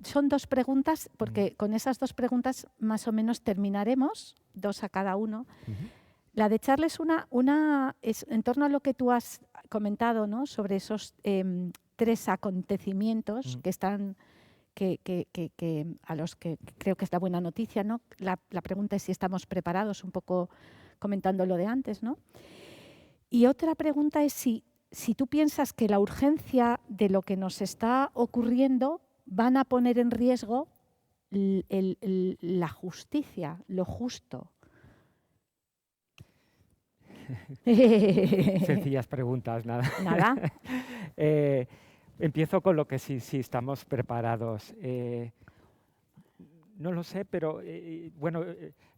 son dos preguntas, porque con esas dos preguntas más o menos terminaremos, dos a cada uno. La de Charles una es en torno a lo que tú has comentado, ¿no? Sobre esos 3 acontecimientos que están, a los que creo que es la buena noticia, ¿no? La pregunta es si estamos preparados, un poco comentando lo de antes, ¿no? Y otra pregunta es si tú piensas que la urgencia de lo que nos está ocurriendo van a poner en riesgo la justicia, lo justo. Sencillas preguntas, nada. Nada. Empiezo con lo que sí estamos preparados. No lo sé, pero bueno,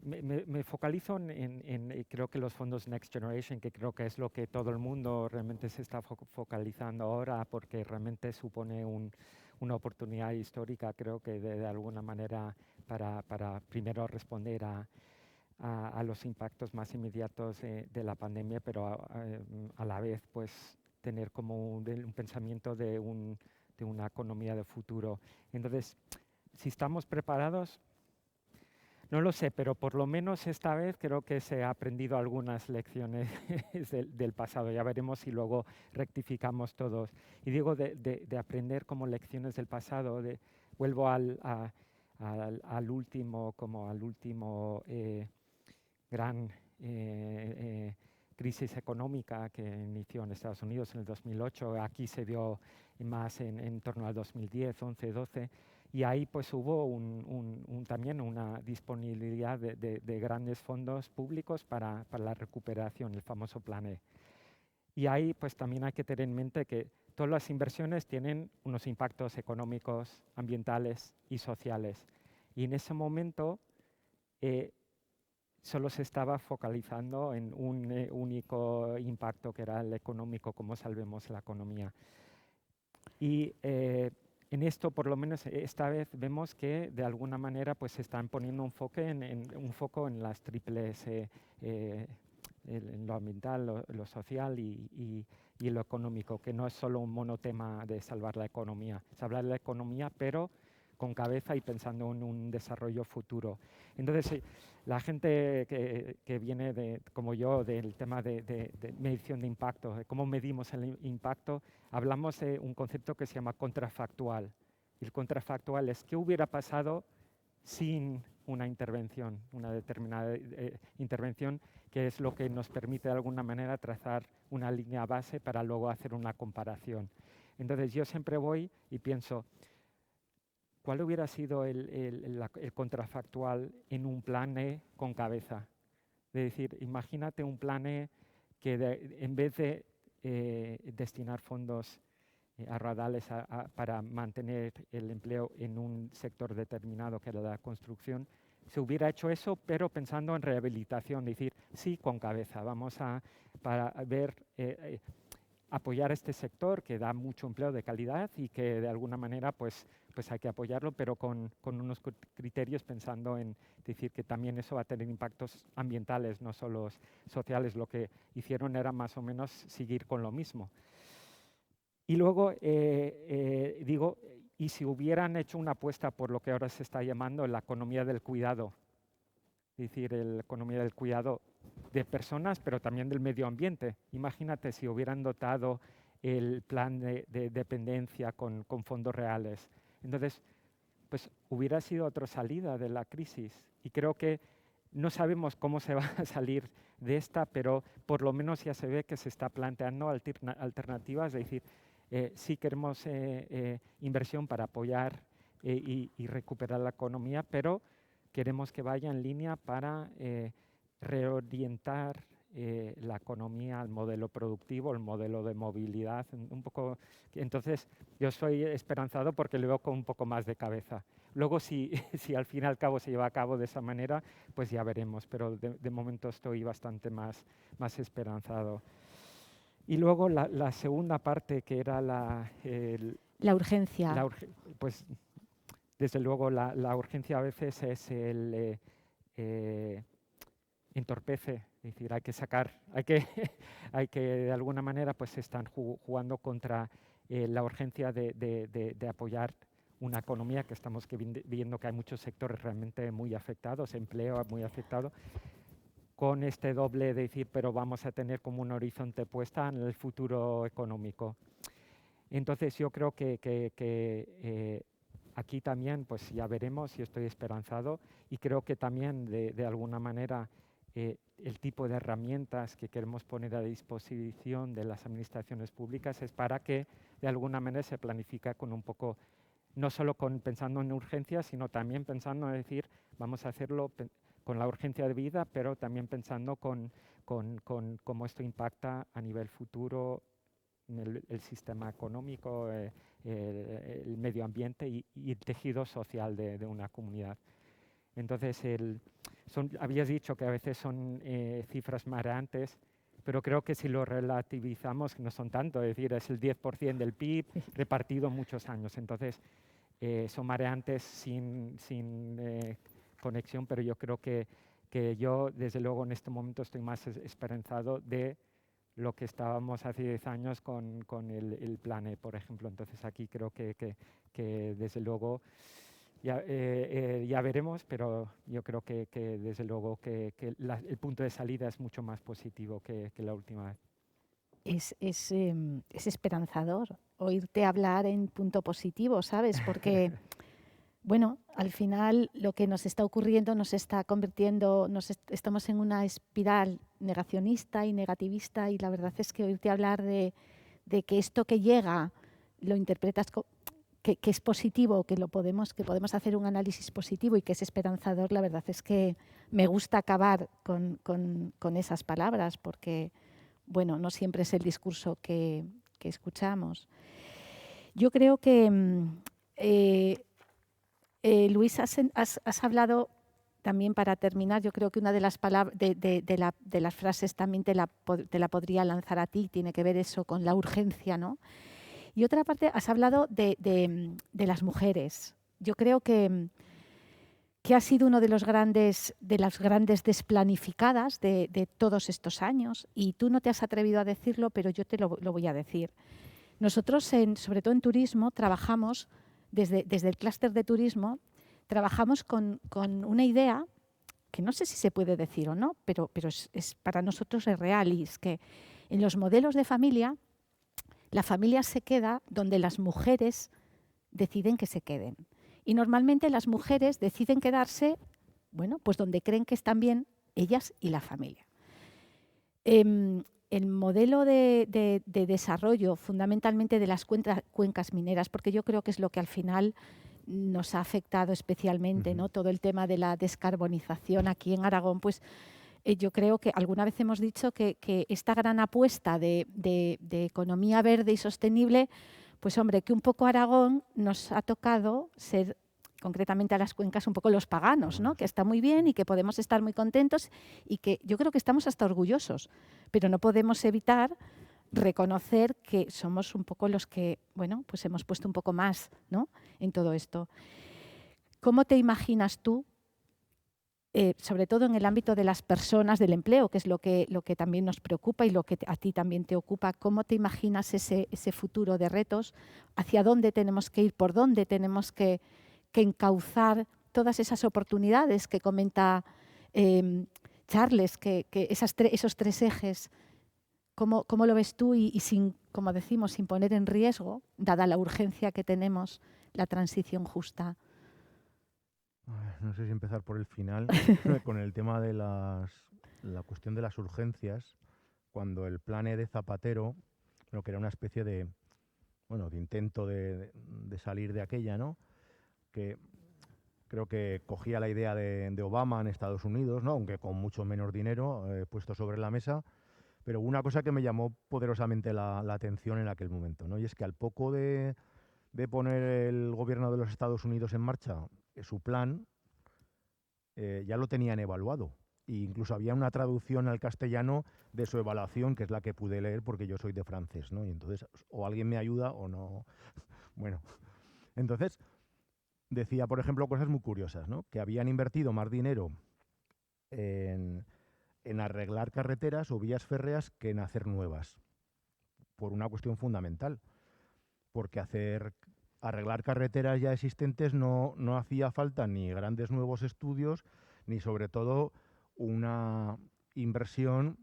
me focalizo en creo que los fondos Next Generation, que creo que es lo que todo el mundo realmente se está focalizando ahora, porque realmente supone una oportunidad histórica, creo que de alguna manera para primero responder a los impactos más inmediatos de la pandemia, pero a la vez pues tener como un pensamiento de una economía de futuro. Entonces, si estamos preparados, No lo sé, pero por lo menos esta vez creo que se ha aprendido algunas lecciones del pasado. Ya veremos si luego rectificamos todos. Y digo de aprender como lecciones del pasado, vuelvo al último, como al último gran crisis económica que inició en Estados Unidos en el 2008. Aquí se dio más en torno al 2010, 11, 12. Y ahí pues hubo también una disponibilidad de grandes fondos públicos para la recuperación, el famoso Plan E. Y ahí pues también hay que tener en mente que todas las inversiones tienen unos impactos económicos, ambientales y sociales. Y en ese momento solo se estaba focalizando en un único impacto, que era el económico, cómo salvemos la economía. Y en esto, por lo menos esta vez, vemos que de alguna manera pues, se están poniendo un foco en las triples, en lo ambiental, lo social y lo económico, que no es solo un monotema de salvar la economía. Es hablar de la economía, pero con cabeza y pensando en un desarrollo futuro. Entonces, la gente que viene, como yo, del tema de medición de impacto, de cómo medimos el impacto, hablamos de un concepto que se llama contrafactual. Y el contrafactual es qué hubiera pasado sin una intervención, una determinada intervención, que es lo que nos permite de alguna manera trazar una línea base para luego hacer una comparación. Entonces yo siempre voy y pienso, ¿cuál hubiera sido el contrafactual en un plan E con cabeza? Es decir, imagínate un plan E que en vez de destinar fondos a raudales para mantener el empleo en un sector determinado, que era la construcción, se hubiera hecho eso, pero pensando en rehabilitación, decir, sí, con cabeza, para ver, apoyar este sector que da mucho empleo de calidad y que de alguna manera pues hay que apoyarlo, pero con unos criterios pensando en decir que también eso va a tener impactos ambientales, no solo sociales. Lo que hicieron era más o menos seguir con lo mismo. Y luego digo, y si hubieran hecho una apuesta por lo que ahora se está llamando la economía del cuidado, es decir, la economía del cuidado de personas, pero también del medio ambiente. Imagínate si hubieran dotado el plan de dependencia con fondos reales. Entonces, pues hubiera sido otra salida de la crisis. Y creo que no sabemos cómo se va a salir de esta, pero por lo menos ya se ve que se está planteando alternativas, es decir, sí queremos inversión para apoyar y recuperar la economía, pero queremos que vaya en línea para reorientar la economía al modelo productivo, el modelo de movilidad, un poco. Entonces, yo soy esperanzado porque lo veo con un poco más de cabeza. Luego, si al fin y al cabo se lleva a cabo de esa manera, pues ya veremos, pero de momento estoy bastante más esperanzado. Y luego la segunda parte, que era la urgencia. Pues desde luego la urgencia a veces es entorpece, es decir, hay que de alguna manera pues se están jugando contra la urgencia de apoyar una economía que estamos viendo que hay muchos sectores realmente muy afectados, empleo muy afectado, con este doble de decir, pero vamos a tener como un horizonte puesta en el futuro económico. Entonces yo creo que aquí también pues ya veremos, y estoy esperanzado, y creo que también de alguna manera el tipo de herramientas que queremos poner a disposición de las administraciones públicas es para que de alguna manera se planifique con un poco, no solo pensando en urgencias, sino también pensando en decir, vamos a hacerlo con la urgencia de vida, pero también pensando con cómo esto impacta a nivel futuro el sistema económico, el medio ambiente y el tejido social de una comunidad. Entonces, habías dicho que a veces son cifras mareantes, pero creo que si lo relativizamos no son tanto, es decir, es el 10% del PIB repartido en muchos años. Entonces, son mareantes sin conexión, pero yo creo que yo, desde luego, en este momento estoy más esperanzado de lo que estábamos hace 10 años con el Plan E, por ejemplo. Entonces, aquí creo que desde luego Ya veremos, pero yo creo que desde luego que el punto de salida es mucho más positivo que la última vez. Es esperanzador oírte hablar en punto positivo, ¿sabes? Porque, bueno, al final lo que nos está ocurriendo nos está convirtiendo, estamos en una espiral negacionista y negativista, y la verdad es que oírte hablar de que esto que llega lo interpretas que es positivo, que podemos hacer un análisis positivo y que es esperanzador, la verdad es que me gusta acabar con esas palabras, porque, bueno, no siempre es el discurso que escuchamos. Yo creo que, Luis, has hablado también, para terminar, yo creo que una de las palabras, de las frases también te la podría lanzar a ti, tiene que ver eso con la urgencia, ¿no? Y otra parte, has hablado de las mujeres. Yo creo que ha sido uno de las grandes desplanificadas de todos estos años, y tú no te has atrevido a decirlo, pero yo te lo voy a decir. Nosotros, sobre todo en turismo, trabajamos, desde el clúster de turismo, trabajamos con una idea que no sé si se puede decir o no, pero para nosotros es real, y es que en los modelos de familia, la familia se queda donde las mujeres deciden que se queden. Y normalmente las mujeres deciden quedarse, bueno, pues donde creen que están bien ellas y la familia. El modelo de desarrollo, fundamentalmente de las cuencas mineras, porque yo creo que es lo que al final nos ha afectado especialmente, ¿no? Todo el tema de la descarbonización aquí en Aragón, pues yo creo que alguna vez hemos dicho que esta gran apuesta de economía verde y sostenible, pues hombre, que un poco Aragón nos ha tocado ser, concretamente a las cuencas, un poco los paganos, ¿no? Que está muy bien y que podemos estar muy contentos y que yo creo que estamos hasta orgullosos, pero no podemos evitar reconocer que somos un poco los que, bueno, pues hemos puesto un poco más, ¿no?, en todo esto. ¿Cómo te imaginas tú, sobre todo en el ámbito de las personas, del empleo, que es lo que también nos preocupa y lo que a ti también te ocupa, cómo te imaginas ese futuro de retos? ¿Hacia dónde tenemos que ir? ¿Por dónde tenemos que encauzar todas esas oportunidades que comenta Charles, que esos tres ejes? ¿Cómo lo ves tú y sin, como decimos, sin poner en riesgo, dada la urgencia que tenemos, la transición justa? No sé si empezar por el final, con el tema de la cuestión de las urgencias, cuando el plan E de Zapatero, que era una especie de intento de salir de aquella, ¿no?, que creo que cogía la idea de Obama en Estados Unidos, ¿no?, aunque con mucho menos dinero puesto sobre la mesa, pero una cosa que me llamó poderosamente la atención en aquel momento, ¿no?, y es que al poco de poner el gobierno de los Estados Unidos en marcha su plan, ya lo tenían evaluado. E incluso había una traducción al castellano de su evaluación, que es la que pude leer porque yo soy de francés, ¿no? Y entonces o alguien me ayuda o no. Bueno, entonces decía, por ejemplo, cosas muy curiosas, ¿no? Que habían invertido más dinero en arreglar carreteras o vías férreas que en hacer nuevas, por una cuestión fundamental. Porque arreglar carreteras ya existentes no hacía falta ni grandes nuevos estudios, ni sobre todo una inversión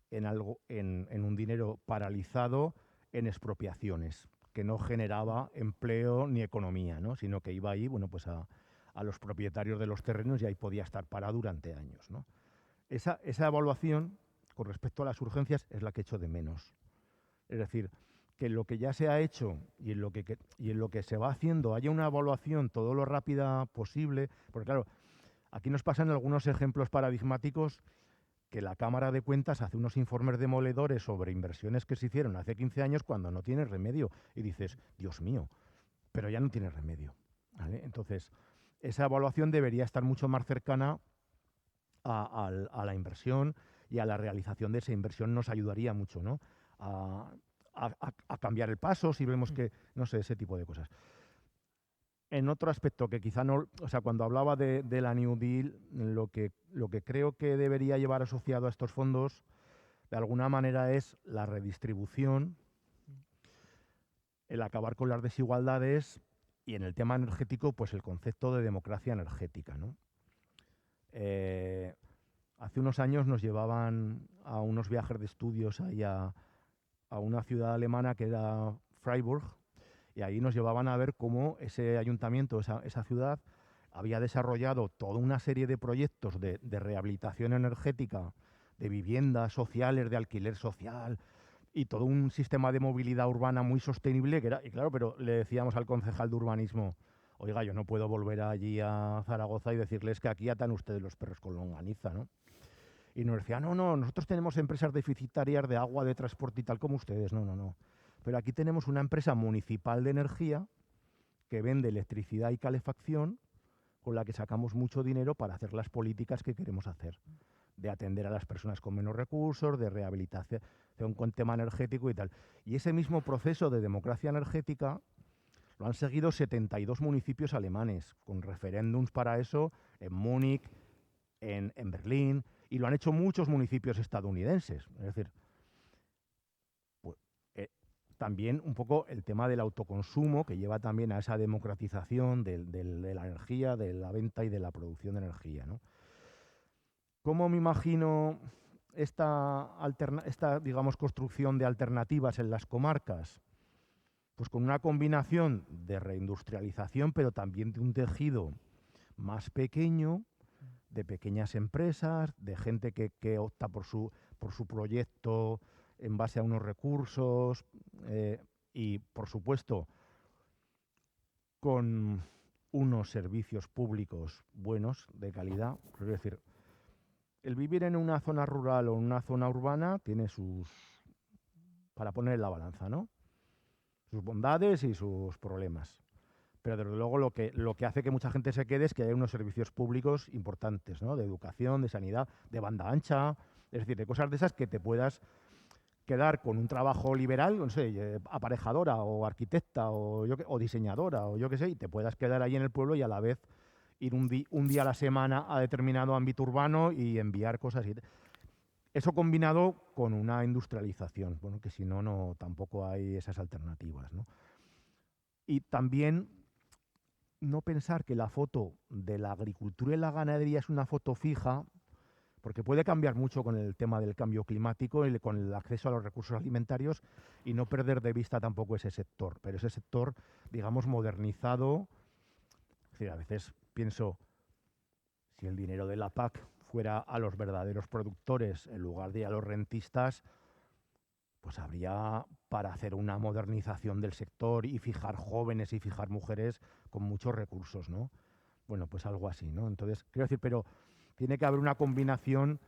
en un dinero paralizado en expropiaciones, que no generaba empleo ni economía, ¿no?, sino que iba ahí, bueno, pues a los propietarios de los terrenos, y ahí podía estar parado durante años, ¿no? Esa evaluación con respecto a las urgencias es la que echo de menos. Es decir, que en lo que ya se ha hecho y en lo que se va haciendo haya una evaluación todo lo rápida posible, porque claro, aquí nos pasan algunos ejemplos paradigmáticos, que la Cámara de Cuentas hace unos informes demoledores sobre inversiones que se hicieron hace 15 años cuando no tiene remedio, y dices, Dios mío, pero ya no tiene remedio, ¿vale? Entonces, esa evaluación debería estar mucho más cercana a la inversión, y a la realización de esa inversión nos ayudaría mucho, ¿no?, a cambiar el paso si vemos que, no sé, ese tipo de cosas. En otro aspecto que quizá no, o sea, cuando hablaba de la New Deal, lo que creo que debería llevar asociado a estos fondos, de alguna manera, es la redistribución, el acabar con las desigualdades Y en el tema energético, pues el concepto de democracia energética, ¿no? Hace unos años nos llevaban a unos viajes de estudios ahí a una ciudad alemana que era Freiburg, y ahí nos llevaban a ver cómo ese ayuntamiento, esa ciudad, había desarrollado toda una serie de proyectos de rehabilitación energética, de viviendas sociales, de alquiler social, y todo un sistema de movilidad urbana muy sostenible, que era, y claro, pero le decíamos al concejal de urbanismo, oiga, yo no puedo volver allí a Zaragoza y decirles que aquí atan ustedes los perros con longaniza, ¿no? Y nos decía, no, no, nosotros tenemos empresas deficitarias de agua, de transporte y tal como ustedes, no, no, no. Pero aquí tenemos una empresa municipal de energía que vende electricidad y calefacción, con la que sacamos mucho dinero para hacer las políticas que queremos hacer, de atender a las personas con menos recursos, de rehabilitación con tema energético y tal. Y ese mismo proceso de democracia energética lo han seguido 72 municipios alemanes, con referéndums para eso en Múnich, en Berlín, y lo han hecho muchos municipios estadounidenses. Es decir, pues, también un poco el tema del autoconsumo, que lleva también a esa democratización de la energía, de la venta y de la producción de energía, ¿no? ¿Cómo me imagino esta, digamos, construcción de alternativas en las comarcas? Pues con una combinación de reindustrialización, pero también de un tejido más pequeño, de pequeñas empresas, de gente que opta por su proyecto en base a unos recursos y, por supuesto, con unos servicios públicos buenos, de calidad. Es decir, el vivir en una zona rural o en una zona urbana tiene para poner en la balanza, ¿no? Sus bondades y sus problemas. Pero desde luego lo que hace que mucha gente se quede es que hay unos servicios públicos importantes, ¿no? De educación, de sanidad, de banda ancha, es decir, de cosas de esas que te puedas quedar con un trabajo liberal, no sé, aparejadora o arquitecta o diseñadora o yo qué sé, y te puedas quedar ahí en el pueblo y a la vez ir un día a la semana a determinado ámbito urbano y enviar cosas. Eso combinado con una industrialización, bueno, que si no, no tampoco hay esas alternativas, ¿no? Y también no pensar que la foto de la agricultura y la ganadería es una foto fija, porque puede cambiar mucho con el tema del cambio climático y con el acceso a los recursos alimentarios, y no perder de vista tampoco ese sector, pero ese sector, digamos, modernizado. Es decir, a veces pienso, si el dinero de la PAC fuera a los verdaderos productores en lugar de a los rentistas, pues habría para hacer una modernización del sector y fijar jóvenes y fijar mujeres con muchos recursos, ¿no? Bueno, pues algo así, ¿no? Entonces, quiero decir, pero tiene que haber una combinación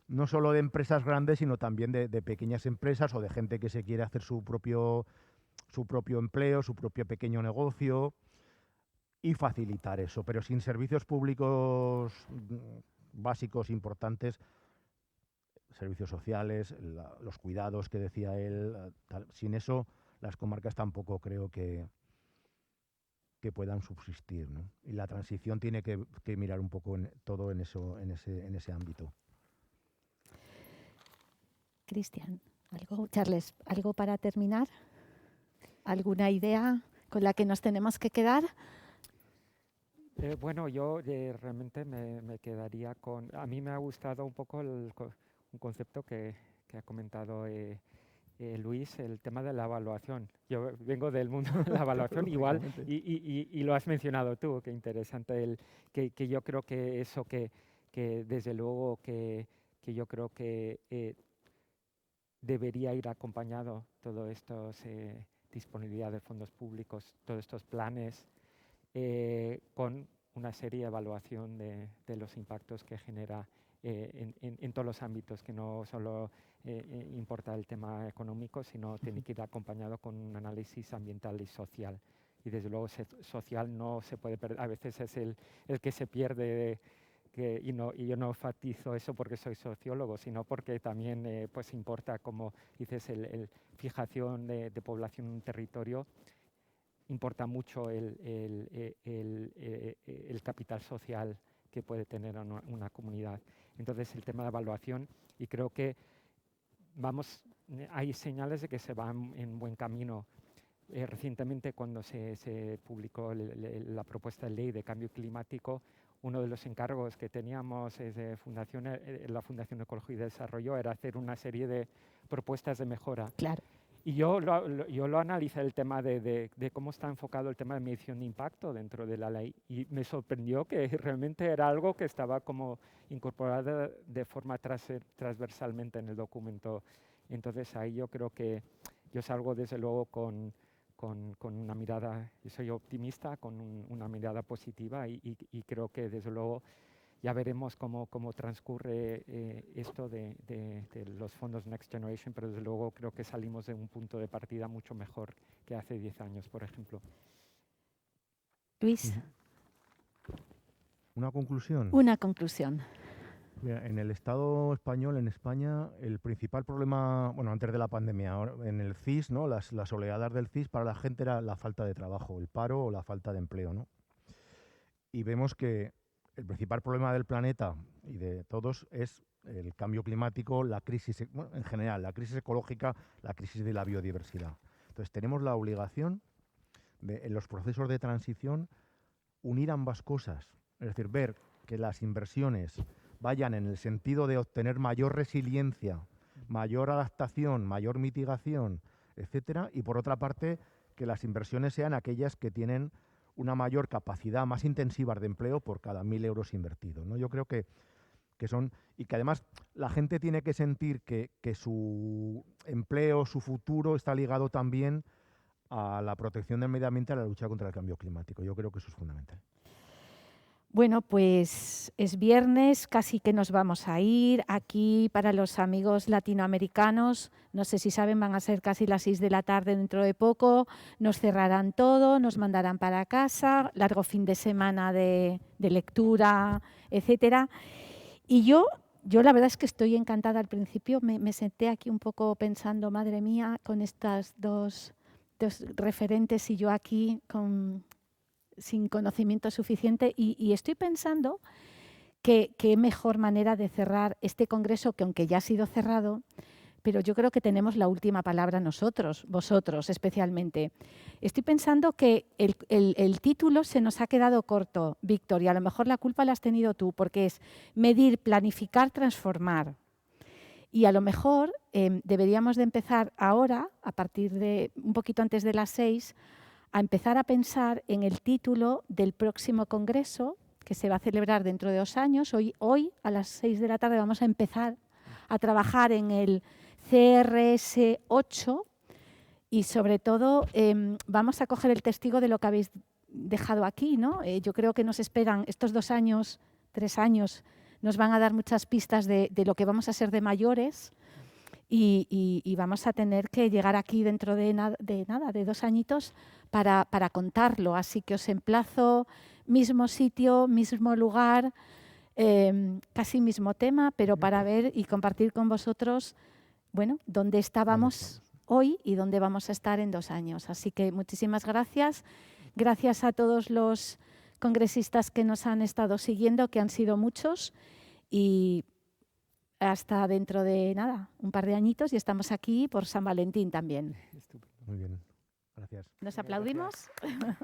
no solo de empresas grandes, sino también de pequeñas empresas o de gente que se quiere hacer su propio empleo, su propio pequeño negocio y facilitar eso. Pero sin servicios públicos básicos importantes, servicios sociales, los cuidados que decía él, sin eso las comarcas tampoco creo que puedan subsistir, ¿no? Y la transición tiene que mirar un poco todo en ese ámbito. Cristian, Charles, ¿algo para terminar? ¿Alguna idea con la que nos tenemos que quedar? Bueno, yo realmente me quedaría con... A mí me ha gustado un poco un concepto que ha comentado Luis, el tema de la evaluación. Yo vengo del mundo de la evaluación igual y lo has mencionado tú, qué interesante, que yo creo que eso que desde luego que yo creo que debería ir acompañado todo esto, disponibilidad de fondos públicos, todos estos planes, con una seria evaluación de los impactos que genera en todos los ámbitos, que no solo importa el tema económico, sino tiene que ir acompañado con un análisis ambiental y social. Y desde luego social no se puede perder, a veces es el que se pierde, y yo no enfatizo eso porque soy sociólogo, sino porque también pues importa, como dices, el fijación de población en un territorio. Importa mucho el capital social que puede tener una comunidad. Entonces, el tema de evaluación, y creo que hay señales de que se va en buen camino. recientemente cuando se publicó la propuesta de ley de cambio climático, uno de los encargos que teníamos desde la Fundación Ecología y Desarrollo era hacer una serie de propuestas de mejora. Claro. Y yo lo analicé el tema de cómo está enfocado el tema de medición de impacto dentro de la ley y me sorprendió que realmente era algo que estaba como incorporado de forma transversalmente en el documento. Entonces ahí yo creo que yo salgo desde luego con una mirada, yo soy optimista, con una mirada positiva y creo que desde luego ya veremos cómo transcurre esto de los fondos Next Generation, pero desde luego creo que salimos de un punto de partida mucho mejor que hace 10 años, por ejemplo. Luis. ¿Una conclusión? Una conclusión. Mira, en el Estado español, en España, el principal problema, bueno, antes de la pandemia, en el CIS, ¿no? Las oleadas del CIS para la gente era la falta de trabajo, el paro o la falta de empleo, ¿no? Y vemos que el principal problema del planeta y de todos es el cambio climático, la crisis, bueno, en general, la crisis ecológica, la crisis de la biodiversidad. Entonces, tenemos la obligación de, en los procesos de transición, unir ambas cosas. Es decir, ver que las inversiones vayan en el sentido de obtener mayor resiliencia, mayor adaptación, mayor mitigación, etcétera, y por otra parte, que las inversiones sean aquellas que tienen una mayor capacidad, más intensiva de empleo por cada 1.000 euros invertidos, ¿no? Yo creo que son, y que además la gente tiene que sentir que su empleo, su futuro está ligado también a la protección del medio ambiente, a la lucha contra el cambio climático. Yo creo que eso es fundamental. Bueno, pues es viernes, casi que nos vamos a ir. Aquí para los amigos latinoamericanos, no sé si saben, van a ser casi las 6 de la tarde dentro de poco. Nos cerrarán todo, nos mandarán para casa, largo fin de semana de lectura, etcétera. Y yo la verdad es que estoy encantada. Al principio me senté aquí un poco pensando, madre mía, con estas dos referentes y yo aquí sin conocimiento suficiente y estoy pensando que qué mejor manera de cerrar este congreso, que aunque ya ha sido cerrado, pero yo creo que tenemos la última palabra nosotros, vosotros especialmente. Estoy pensando que el título se nos ha quedado corto, Víctor, y a lo mejor la culpa la has tenido tú, porque es medir, planificar, transformar. Y a lo mejor deberíamos de empezar ahora, a partir de un poquito antes de las 6, a empezar a pensar en el título del próximo congreso que se va a celebrar dentro de 2 años. Hoy a las 6 de la tarde vamos a empezar a trabajar en el CRS 8 y sobre todo vamos a coger el testigo de lo que habéis dejado aquí, ¿no? Yo creo que nos esperan estos 2 años, 3 años, nos van a dar muchas pistas de lo que vamos a ser de mayores. Y vamos a tener que llegar aquí dentro de 2 añitos para contarlo. Así que os emplazo, mismo sitio, mismo lugar, casi mismo tema, pero para ver y compartir con vosotros, bueno, dónde estábamos hoy y dónde vamos a estar en 2 años. Así que muchísimas gracias. Gracias a todos los congresistas que nos han estado siguiendo, que han sido muchos, y hasta dentro de un par de añitos, y estamos aquí por San Valentín también. Muy bien, gracias. ¿Nos aplaudimos? Gracias.